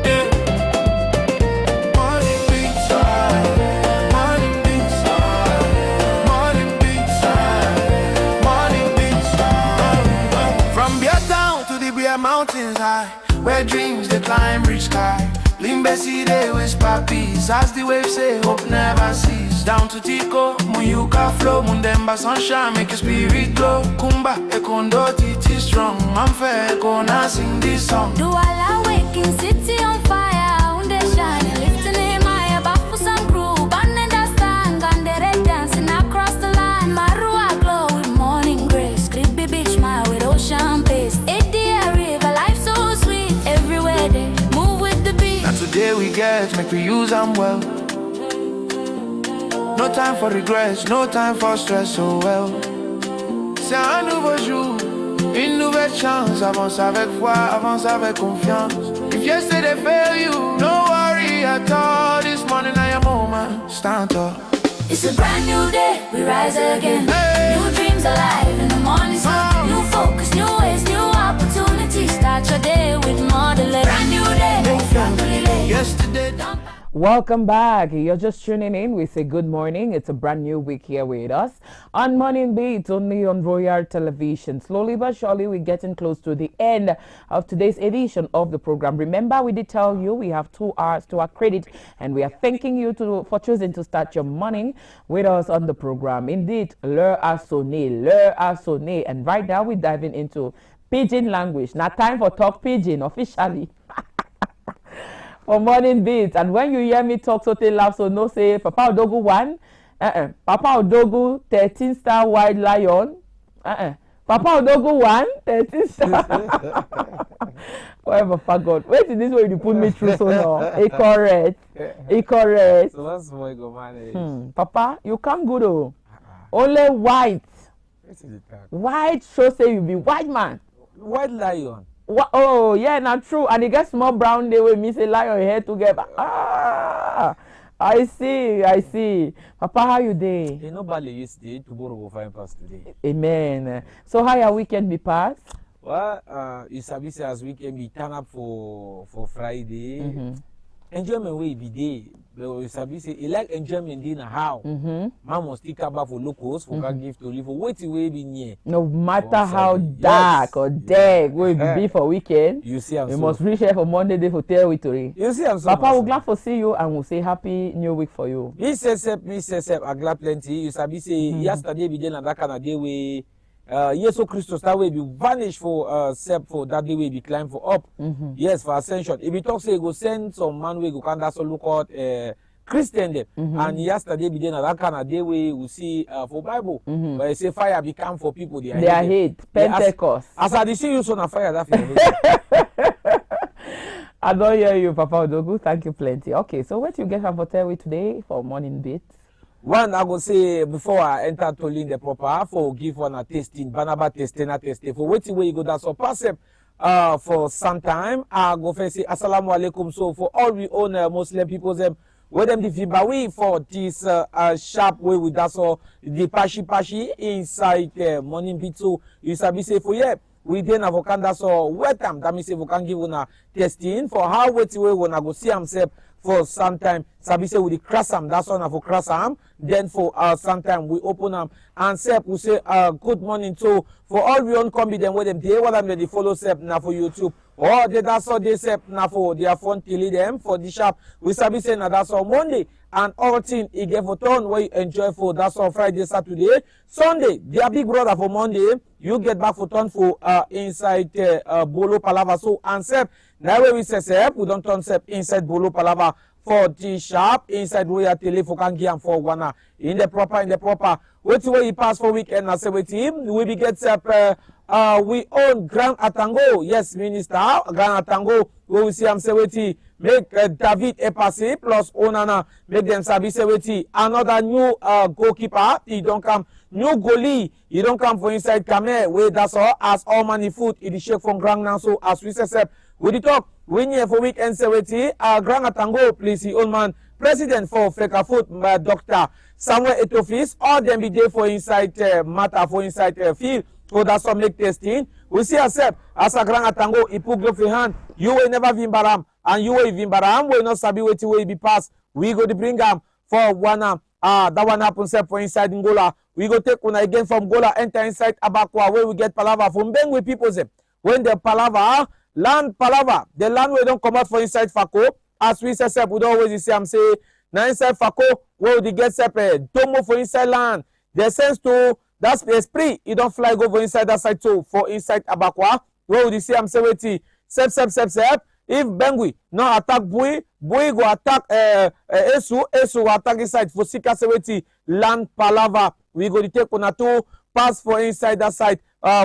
Yeah. Morning Beat, Morning Beat, Morning Beat, Morning Beat. From Beer Town to the Beer Mountains high, where dreams they climb reach sky. Limbesi they whisper peace as the waves say hope never cease. Down to Tico, Muyuka flow, Mundemba sunshine make your spirit glow. Kumba, Ekondo, Titi strong. I'm fair, gonna sing this song. Do all awaken, city on fire, unde shine, lifting him high above for some crew. Banana stand, Gandere dancing across the line. Marua glow with morning grace. Creepy beach mile with ocean pace. Edia river, life so sweet. Everywhere they move with the beat. Now today we get, make we use them well. No time for regrets, no time for stress, so well. C'est un nouveau jour, une nouvelle chance. Avance avec foi, avance avec confiance. If yesterday failed you, don't worry at all. This morning I am home, stand tall. It's a brand new day, we rise again. New dreams alive in the morning sun. New focus, new ways, new opportunities. Start your day with more delay. Brand new day, Yesterday, Welcome back. You're just tuning in. We say good morning. It's a brand new week here with us on Morning Beat, only on Royal Television. Slowly but surely, we're getting close to the end of today's edition of the program. Remember, we did tell you we have 2 hours to our credit, and we are thanking you for choosing to start your morning with us on the program. Indeed, l'heure a sonné, and right now we're diving into Pidgin language. Now, time for Talk Pidgin officially. For Morning Beat. And when you hear me talk so loud, so no say Papa Odogu 1, Papa Odogu 13-star White Lion, Papa Odogu 1, 13-star. Whatever, for God. Wait till this way you put me through so now. It correct. So what's my go manage? Papa, you come good oh. Only white. White show say you be white man. White lion. Oh, yeah, not true. And it gets small brown day with me say lie on your head together. Ah, I see. Papa, how you day? Hey, nobody yesterday, tomorrow will find pass today. Amen. So how your weekend be passed? Well, you sabi say as weekend be turn up for Friday. Enjoyment will be day. But you sabi say you like enjoyment day na how. Man must still come back for locals for can give to live for wait way be near. No matter how dark or dark will be for weekend. You see, we must reach here for Monday day for tell we to. You see, I'm so Papa, we're glad to see you and we'll say happy new week for you. Me say I glad plenty. You sabi say yesterday be day na that kind of day we. Yes, so Christos that way be vanish for Sep for that day we be climb for up. Yes, for ascension. If we talk say go send some man we go can that's look out Christian them. And yesterday be then that kind of day we see for Bible. But I say fire become for people they hate Pentecost. As I see you so na fire that feel. I don't hear you, Papa Odogu. Thank you plenty. Okay, so what you get from hotel with today for morning bit? One, I go say before I enter to lean the proper for give one a tasting, banaba tasting, for waiting where you go. That's so pass for some time. I go first say assalamu alaikum. So for all we own Muslim people, them where them the Zimbabwe for this sharp way with that so the pashi inside morning bit. So you sabi say for yeah. We then have a kind so wet time. That means if we can give una testing for how waiting way when I go see himself. For some time, Sabi say we cross them. That's one for cross them. Then for some time we open them and Sep we say good morning. So for all we on come them with them, they want them they follow Sep now for YouTube. Or that's all they Sep now for their phone till them for the shop. We Sabi say now that's all Monday and all thing he gave for turn where you enjoy for that's all Friday, Saturday, Sunday. Their big brother for Monday. You get back for turn for inside Bolo Palava. So and Sep. Now we say Sep, we don't turn Sep inside Bolo Palava for the shop, inside Royal Tele for Kangi and for one in the proper. What's where he pass for weekend and say with him, we be get Sep we own Grand Atango, yes, Minister, Grand Atango, where we see him say with him, make David Epasi plus Onana, make them sabi say with him. Another new goalkeeper, he don't come. New goalie, you don't come for inside Kame, where that's all, as all money food, it is shake from Grand now, so as we say, with the talk, we here for weekend, Seweti, Grand Atango, please, the old man, president for Feka Food, Dr. Samuel Etofis, all them be there for inside matter, for inside field, so that's some make testing. We see ourselves as a Grand Atango, he put glove in hand, you will never Vimbaram, and you will Vimbaram, will not sabi wait will be passed. We go to bring them for one, that one happens for inside Ngola. We go take one again from Gola, enter inside Abakwa, where we get Palava from Bengwe people. When the Palava, land Palava, the land we don't come out for inside Fako, as we say, we don't always see, I'm say, now inside Fako, where we get separate, Tomo for inside land. The sense to, that's the esprit, you don't fly go for inside that side too, for inside Abakwa, where we see, I'm say, wait, sep. If Bengui no attack Bui go attack Esu go attack inside for Sika Seweti land Palava. We go to take una two pass for inside that side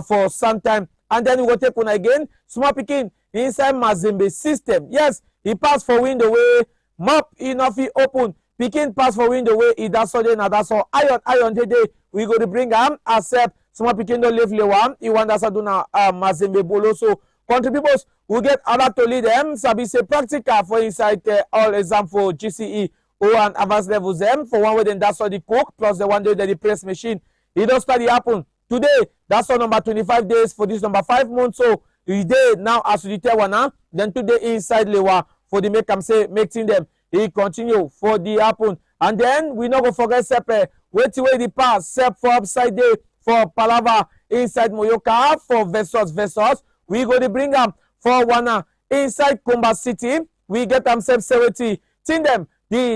for some time. And then we go take una again. Small picking inside Mazembe system. Yes, he pass for window way. Map enough he open. Picking pass for window way. He that's all then that's all. Iron today. We go to bring accept small picking no leave one. He want us to do na Mazembe bolo so. Country peoples will get other to lead them. Sabi say practical for inside all exam for GCE or an advanced levels them for one way then that's all the cook plus the one day that the press machine. It don't study happen today. That's all number 25 days for this number 5 months. So we day now as we tell one now. Then today inside Lewa for the make say making them. He continue for the happen and then we not go forget Sepe. Wait till the pass Sep for upside day for Palava inside Moyoka for versus. We go to bring them for one inside Kumba City. We get them Sep 70. Team them.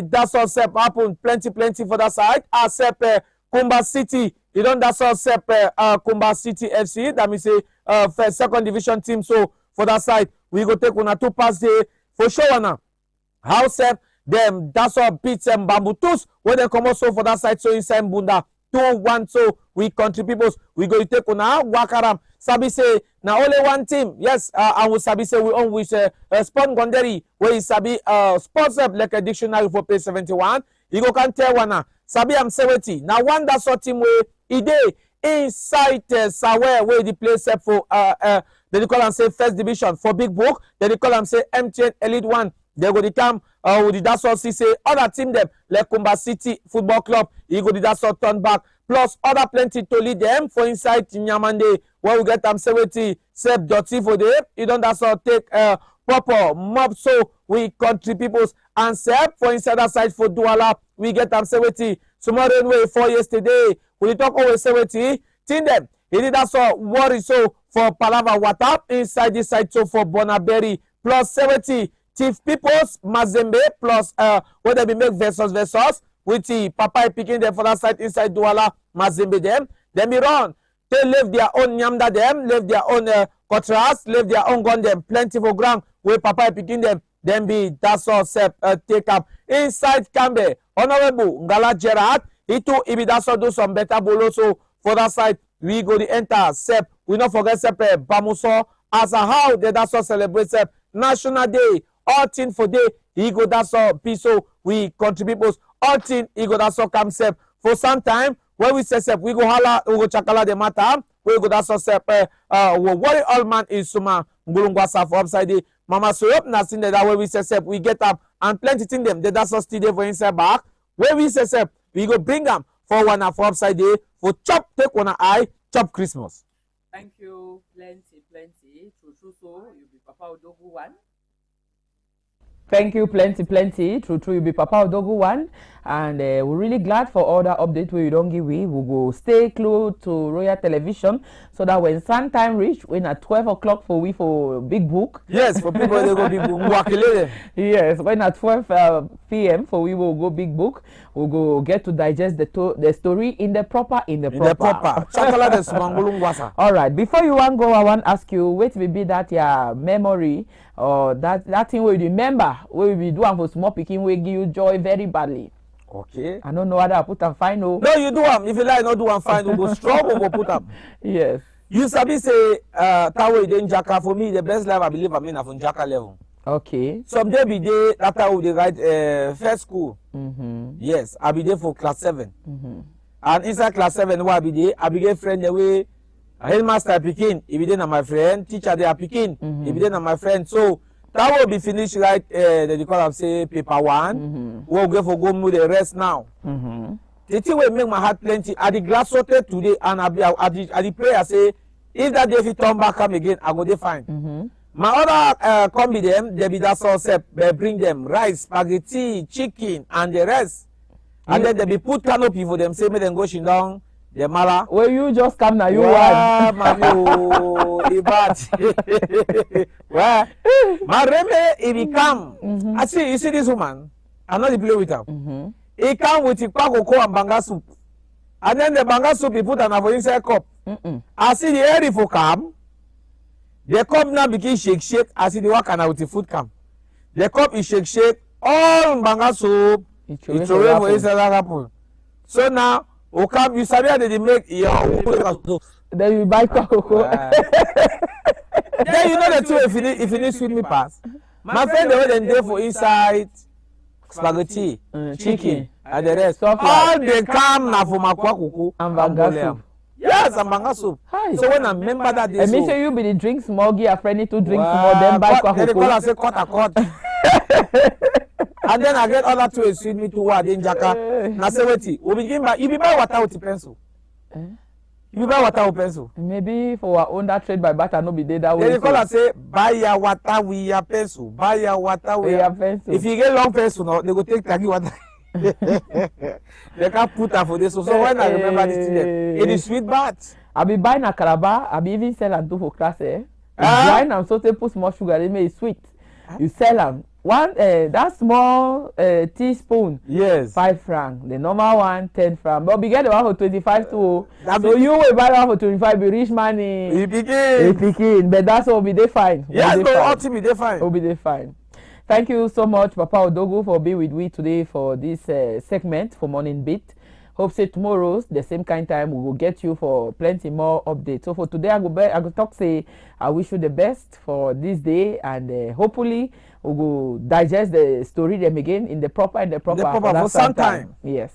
That's all Sep happen. Plenty for that side. Sep Kumba City. You don't that's all Sep Kumba City FC. That means first, second division team. So for that side, we go take one 2 pass day for sure now. How Sep them that's all beats them Bambutus when they come also for that side. So inside Bunda 2-1. So we country peoples. We go to take una Wakaram. Sabi say now only one team. Yes, and we Sabi say we own with Spon Gonderi where is Sabi sports up like a dictionary for page 71. You go can tell one Sabi I'm 70. Now one that's what team where he day inside somewhere where the place up for Then they call and say first division for big book. Then they call and say MTN Elite 1. They go to come with the that's all say other team them like Kumba City Football Club. He go to that's all turn back. Plus other plenty to lead them for inside Nyamande where we get them 70 sep dirty for them. You don't that's all take proper mob so we country peoples and sep for inside that side for Douala. We get them 70 tomorrow way for yesterday. We talk over 70. Team them. He did also worry so for Palava Water inside this side so for Bonaberry plus 70 Chief Peoples Mazembe plus where they be make versus with the Papa picking them for that side inside Douala Mazembe them. Then be run. They leave their own Nyamda them, leave their own Cotras, leave their own gun them, plenty for ground where Papa picking them. Then be that's all set take up inside Cambe. Honorable Ngala Gerard, he too he be that's all do some better bolo so for that side. We go to enter SEP. We not forget SEP Bamuso as a how they that's all celebrate SEP National Day. All thing for day. He go that's all peace. So we contribute post. All thing he go that's all come SEP. For some time when we say SEP, we go hala, we go chakala the matter. We go that's all SEP. We worry all man in Suma Ngulungwasa for upside day. Mama so up na that way we say SEP. We get up and plenty thing them. They that's all still for inside back. Where we say SEP, we go bring them for one for upside day. For chop take one eye, chop Christmas. Thank you, plenty. True, so you be Papa Odogu 1. Thank you, plenty. True, you be Papa Odogu 1. And we're really glad for all the update where you don't give we will go stay close to Royal Television so that when sun time reach, when at 12 o'clock for we for big book. Yes, for people they go big book. Yes, when at 12 p.m. for we will go big book. We'll go get to digest the story in the proper. All right, before you want go, I want to ask you, what will be that your memory or that thing where you remember where we be doing for small picking will give you joy very badly. Okay. I don't know what I put them fine. No, you do them. If you like not do them fine, we go strong, we go put them. Yes. You sabi say Tawe in Jaka for me the best life I believe I'm in from Jaka level. Okay. Some day be there after we dey write first school. Yes, I be there for class 7. And inside class 7 where I be there, I be get friend the way headmaster picking, he be there na my friend, teacher they are picking, he be there na my friend. So that will be finished right they call am say paper 1. We'll go for go move the rest now. The thing will make my heart plenty. I the glass sorted today and I the prayer say if that day if you turn back come again, I go dey fine. My other come with them, they be that sauce, they bring them rice, spaghetti, chicken, and the rest. And then they be put canopy for them, say me then go shin down the mala. Well, you just come now, you want. Well, my reme, if he come, I see, you see this woman, I'm not play with her. He come with the kwakoko and banga soup. And then the banga soup, he put another inside cup. I see the air for come. The cup now begin shake. I see the work and with the food come. The cup is shake. All banga soup. It's away for inside that apple. So now, come you sabi how they make then you buy cocoa. Then you know the two if you need sweet me pass. My friend the way they dey for inside spaghetti, chicken, and the rest. All they come now for my cocoa and banga soup. Yes, and banga soup. Hi. So when I remember that day, I mean, so you be the drink small, give a friend to drink small, then buy cocoa. They call and say cut. And then I get other two sweet me to what in Jaka. Na say wait, we begin by you be buy water with pencil. You buy water with pencil. Maybe for our own that trade by butter no be there that way. They call and say buy your water with your pencil. Buy your water with your pencil. If you get long pencil now, they go take tagi water. They can't put her for this. So when I remember this thing, it is sweet bath. I be buying a calabar, I be even sell them two for class. Buying them so they put small sugar, they make it sweet. You sell them. One that small teaspoon, yes, 5 francs. The normal one, 10 francs. But we get the one for 25 too. So you will buy one for 25, be rich money. You begin. But that's all be they fine. Yes, but ultimately they fine. Will be they fine. Thank you so much, Papa Odogu, for being with me today for this segment for Morning Beat. Hope say tomorrow, the same kind time, we will get you for plenty more updates. So for today, I go talk say I wish you the best for this day, and hopefully we will digest the story them again in the proper for some time. Yes.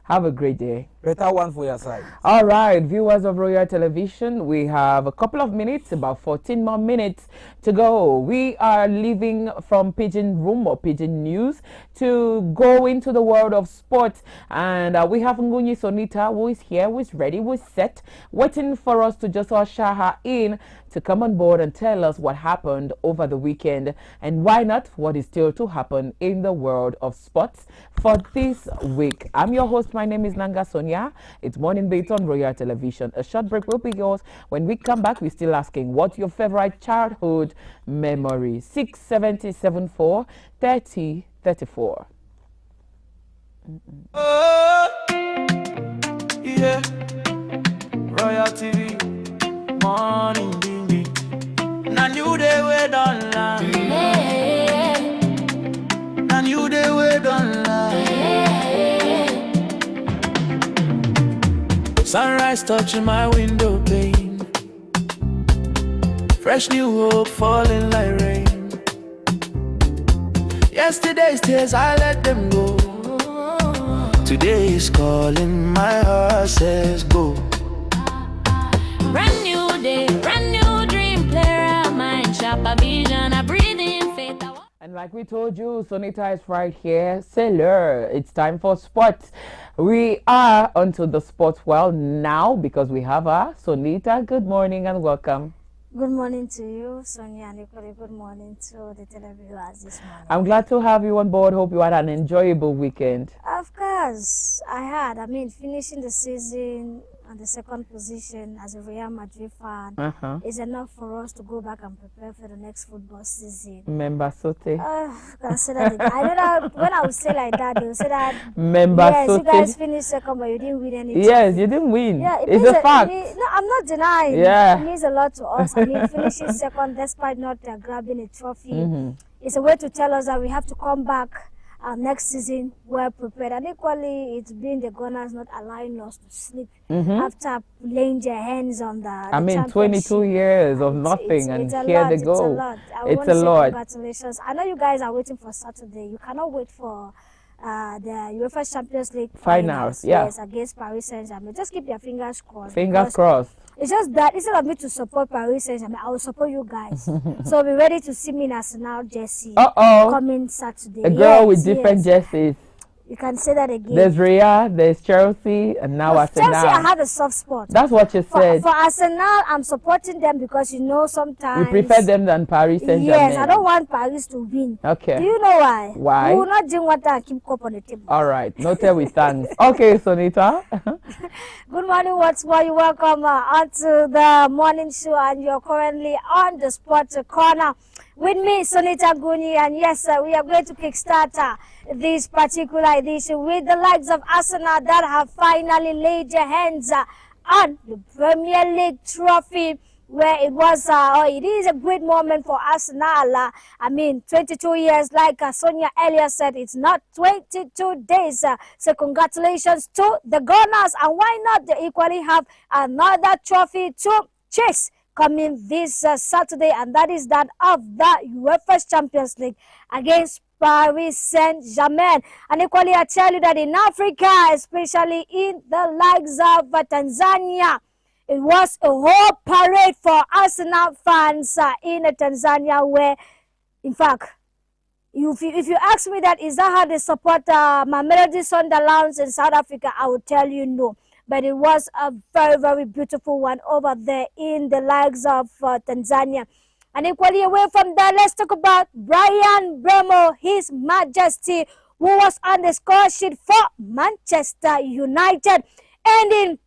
Have a great day. Better one for your side. All right, viewers of Royal Television, we have a couple of minutes, about 14 more minutes to go. We are leaving from Pigeon Room or Pigeon News to go into the world of sports. And we have Ngunyi Sonita, who is here, who is ready, who is set, waiting for us to just usher her in to come on board and tell us what happened over the weekend and why not what is still to happen in the world of sports for this week. I'm your host. My name is Nanga Sonia. It's Morning Beat on Royal Television. A short break will be yours. When we come back, we're still asking what's your favorite childhood memory. 67074 3034. Yeah, Royal TV, morning beat. Na new day we don't lie. Na new day we don't lie. Sunrise touching my window pane. Fresh new hope falling like rain. Yesterday's tears I let them go. Today is calling, my heart says go. Brand new day, brand new dream, clearer mind, sharper vision, a breathing faith. And like we told you, Sonita is right here. Sailor, it's time for sports. We are onto the sports world now because we have our Sonita. Good morning and welcome. Good morning to you, Sonia, and equally good morning to the televiewers this morning. I'm glad to have you on board. Hope you had an enjoyable weekend. Of course, I had. I mean, finishing the season on the second position as a Real Madrid fan is enough for us to go back and prepare for the next football season. Member Sote. I know that when I would say like that, they would say that Member yes, Sote. you guys finished second, but you didn't win anything. Yes, you didn't win. Yeah, it's a fact. No, I'm not denying. Yeah. It means a lot to us. I mean, finishing second despite not grabbing a trophy. It's a way to tell us that we have to come back next season well prepared. And equally, it's been the Gunners not allowing us to sleep after laying their hands on the I mean, 22 years of nothing, and here they go. It's a lot. It's a lot. Congratulations. I know you guys are waiting for Saturday. You cannot wait for the UEFA Champions League finals. Yeah. Yes, against Paris Saint-Germain. Just keep your fingers crossed. Fingers crossed. It's just that instead of me to support Paris Saint-Germain, I will support you guys. So be ready to see me in Arsenal jersey coming Saturday. A girl with different jerseys. You can say that again. There's Real, there's Chelsea, and now Arsenal. Chelsea, I have a soft spot. That's what you said. For Arsenal, I'm supporting them because, you know, sometimes... You prefer them than Paris Saint-Germain. Yes, I don't want Paris to win. Okay. Do you know why? Why? We will not drink water and keep cup on the table. All right. Noted with thanks. Okay, Sonita. Good morning, what's more? You welcome onto the morning show, and you're currently on the Sports Corner with me, Sonita Guni, and yes, we are going to kickstart this particular edition with the likes of Arsenal that have finally laid their hands on the Premier League trophy, where it was, it is a great moment for Arsenal. I mean, 22 years, like Sonia earlier said, it's not 22 days. So congratulations to the Gunners, and why not they equally have another trophy to chase coming this Saturday, and that is that of the UEFA Champions League against Paris Saint-Germain. And equally, I tell you that in Africa, especially in the likes of Tanzania, it was a whole parade for Arsenal fans in Tanzania, where, in fact, if you ask me that, is that how they support Mamelodi Sundowns in South Africa, I would tell you no. But it was a very, very beautiful one over there in the likes of Tanzania. And equally away from that, let's talk about Brian Bremo, His Majesty, who was on the score sheet for Manchester United, ending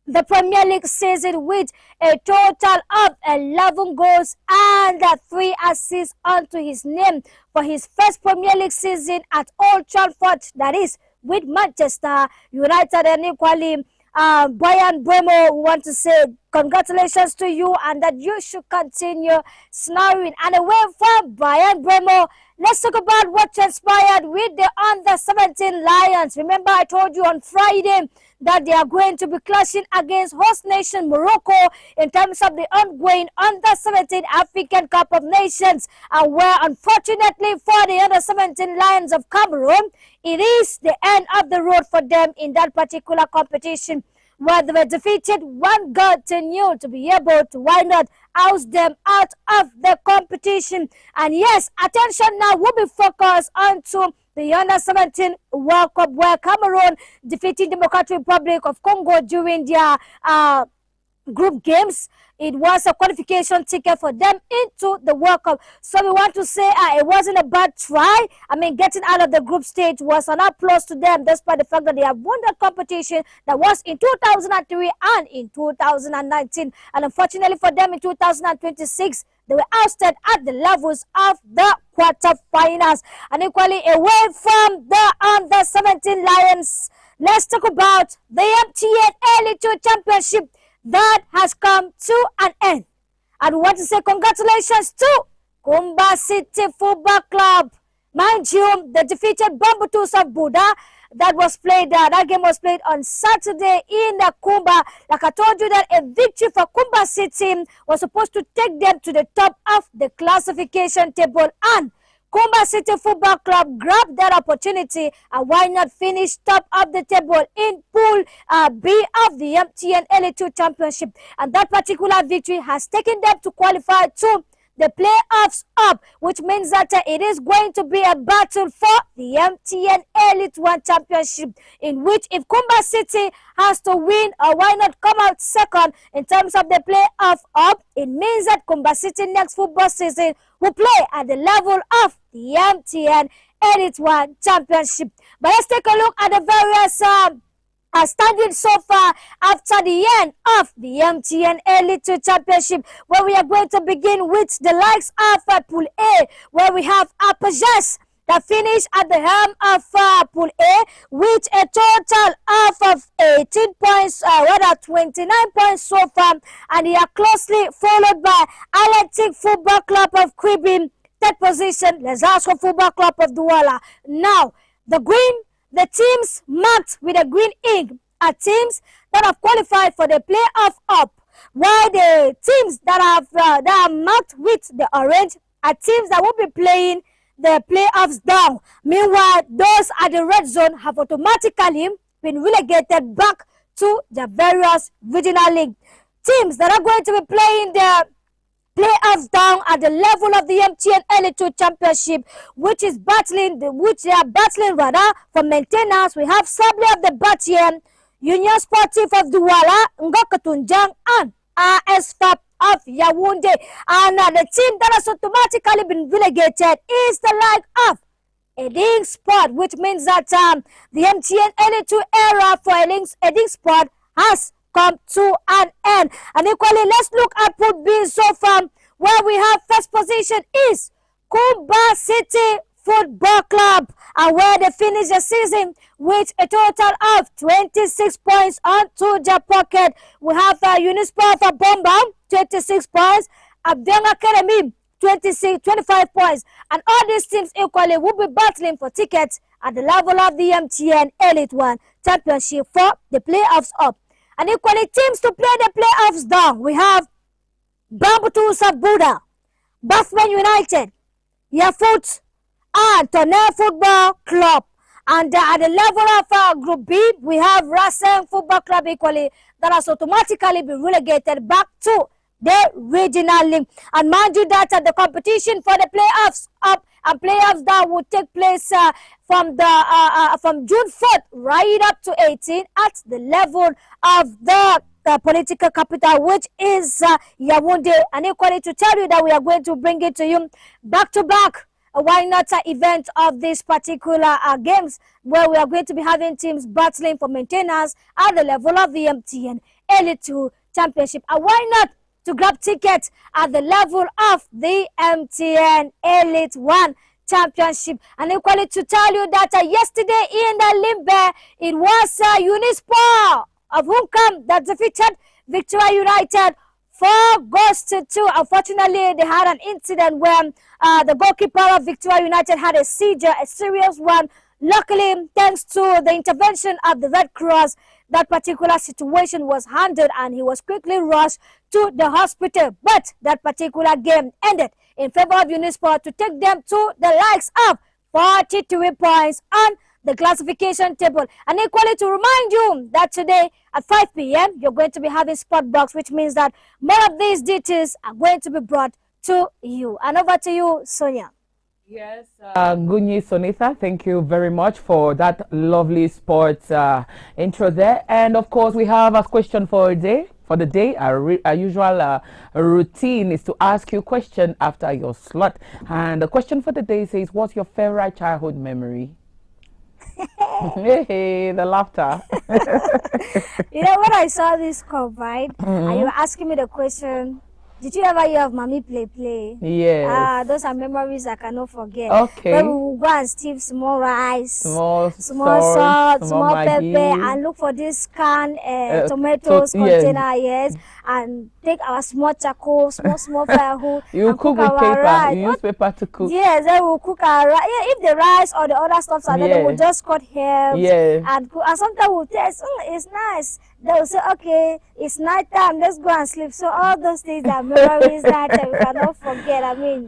the Premier League season with a total of 11 goals and 3 assists onto his name for his first Premier League season at Old Trafford, that is, with Manchester United. And equally, Brian Bremo, we want to say congratulations to you, and that you should continue snoring. And away from Brian Bremo, let's talk about what transpired with the under-17 Lions. Remember, I told you on Friday that they are going to be clashing against host nation Morocco in terms of the ongoing under-17 African Cup of Nations, and where unfortunately for the under-17 Lions of Cameroon, it is the end of the road for them in that particular competition, where they were defeated 1-0 to be able to, why not, oust them out of the competition. And yes, attention now will be focused onto the under-17 World Cup, where Cameroon defeating Democratic Republic of Congo during their group games. It was a qualification ticket for them into the World Cup. So we want to say it wasn't a bad try. I mean, getting out of the group stage was an applause to them, despite the fact that they have won that competition that was in 2003 and in 2019. And unfortunately for them, in 2026, they were ousted at the levels of the quarterfinals. And equally away from the under-17 Lions, let's talk about the MTN Early 2 Championship that has come to an end. And we want to say congratulations to Kumba City Football Club. Mind you, they defeated Bambutus of Buddha. That game was played on Saturday in Kumba. Like I told you, that a victory for Kumba City was supposed to take them to the top of the classification table, and Kumba City Football Club grabbed that opportunity, and why not finish top of the table in Pool B of the MTN L2 Championship. And that particular victory has taken them to qualify to the playoffs up, which means that it is going to be a battle for the MTN Elite 1 Championship, in which if Kumba City has to win, or why not come out second in terms of the playoff up, it means that Kumba City next football season will play at the level of the MTN Elite 1 Championship. But let's take a look at the various standing so far after the end of the MTN Elite 2 Championship, where we are going to begin with the likes of Pool A, where we have Apajas that finished at the helm of Pool A with a total of 18 points, 29 points so far, and they are closely followed by Athletic Football Club of Quibin, third position, Lesasco Football Club of Douala. Now, the teams marked with a green ink are teams that have qualified for the playoff up, while the teams that are marked with the orange are teams that will be playing the playoffs down. Meanwhile, those at the red zone have automatically been relegated back to the various regional league. Teams that are going to be playing the playoffs down at the level of the MTN Elite 2 Championship, which they are battling for maintenance. We have Sable of the Batien, Union Sportive of Douala, Ngokatunjang, and RSFAP of Yaoundé. And the team that has automatically been relegated is the like of Eding Sport, which means that the MTN Elite 2 era for Eding Sport has come to an end. And equally, let's look at Pool B so far, where we have first position is Kumba City Football Club, and where they finish the season with a total of 26 points onto their pocket. We have Unisport of Bomba, 26 points, Abdeng Academy, 25 points, and all these teams equally will be battling for tickets at the level of the MTN Elite 1 Championship for the playoffs up. And equally, teams to play the playoffs down. We have Bambutus of Buddha, Bathman United, Yafut, and Tonnerre Football Club. And at the level of Group B, we have Racing Football Club equally that has automatically been relegated back to the regional league. And mind you that the competition for the playoffs up and playoffs down will take place from June 4th right up to 18 at the level of the political capital, which is Yaoundé. And equally, to tell you that we are going to bring it to you back-to-back why not event of this particular games, where we are going to be having teams battling for maintenance at the level of the MTN Elite 2 Championship. And why not to grab tickets at the level of the MTN Elite 1 Championship. And equally, to tell you that yesterday in the Limbe, it was Unisport of Hunkam that defeated Victoria United 4-2. Unfortunately, they had an incident where the goalkeeper of Victoria United had a seizure, a serious one. Luckily, thanks to the intervention of the Red Cross, that particular situation was handled and he was quickly rushed to the hospital. But that particular game ended in favor of Unisport to take them to the likes of 43 points on the classification table. And equally to remind you that today at 5 p.m. you're going to be having Sport Box, which means that more of these details are going to be brought to you. And over to you, Sonia. Yes, Gunyi Sonitha, thank you very much for that lovely sports intro there. And of course, we have a question for the day. Our usual routine is to ask you a question after your slot. And the question for the day says, what's your favorite childhood memory? Hey, the laughter. You know, when I saw this cup, right, and you were asking me the question, did you ever hear of Mommy Play? Yes. Those are memories I cannot forget. Okay. When we will go and steam small rice, small salt, small Maggi, pepper, and look for this canned tomatoes container, yes, and take our small charcoal, small firewood, you and cook with paper. Rice. You use paper to cook. Yes, then we'll cook our rice. Yeah, if the rice or the other stuff are there, then we'll just cut herbs and cook. And sometimes we'll taste, it's nice. They will say, okay, it's night time, let's go and sleep. So all those things are memories that we cannot forget. I mean,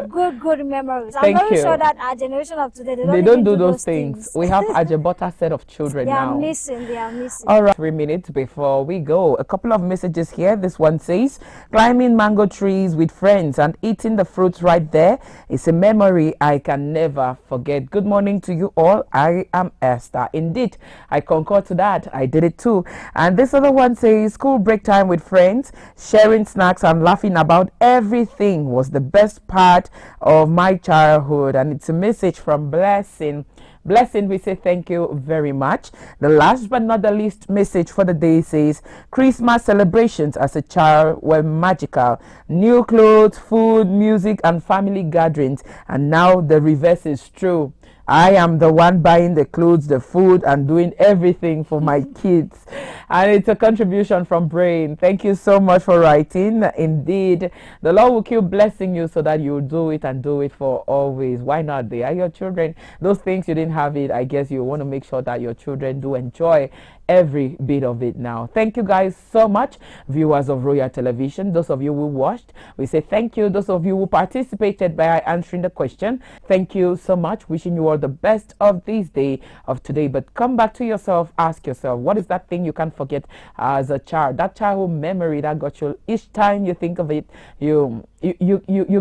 good memories. I'm very sure that our generation of today, they don't do those things. We have a Jabota set of children now. They are missing. All right, 3 minutes before we go. A couple of messages here. This one says, climbing mango trees with friends and eating the fruits right there is a memory I can never forget. Good morning to you all. I am Esther. Indeed, I concur to that. I did it too. And this other one says, school break time with friends, sharing snacks and laughing about everything was the best part of my childhood. And it's a message from Blessing. Blessing, we say thank you very much. The last but not the least message for the day says, Christmas celebrations as a child were magical. New clothes, food, music, and family gatherings. And now the reverse is true. I am the one buying the clothes, the food, and doing everything for my kids. And it's a contribution from Brain. Thank you so much for writing. Indeed, the Lord will keep blessing you so that you do it and do it for always. Why not? They are your children. Those things you didn't have it, I guess you want to make sure that your children do enjoy every bit of it now. Thank you guys so much, viewers of Royal Television. Those of you who watched, we say thank you. Those of you who participated by answering the question, thank you so much. Wishing you all the best of this day of today. But come back to yourself, ask yourself, what is that thing you can't forget as a child? That childhood memory that got you, each time you think of it, you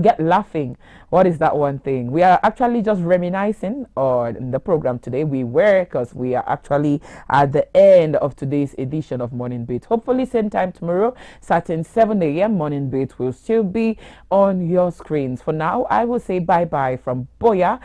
get laughing. What is that one thing? We are actually just reminiscing on the program today. We were, because we are actually at the end of today's edition of Morning Beat. Hopefully same time tomorrow, starting 7 a.m. Morning Beat will still be on your screens. For now, I will say bye-bye from Boya.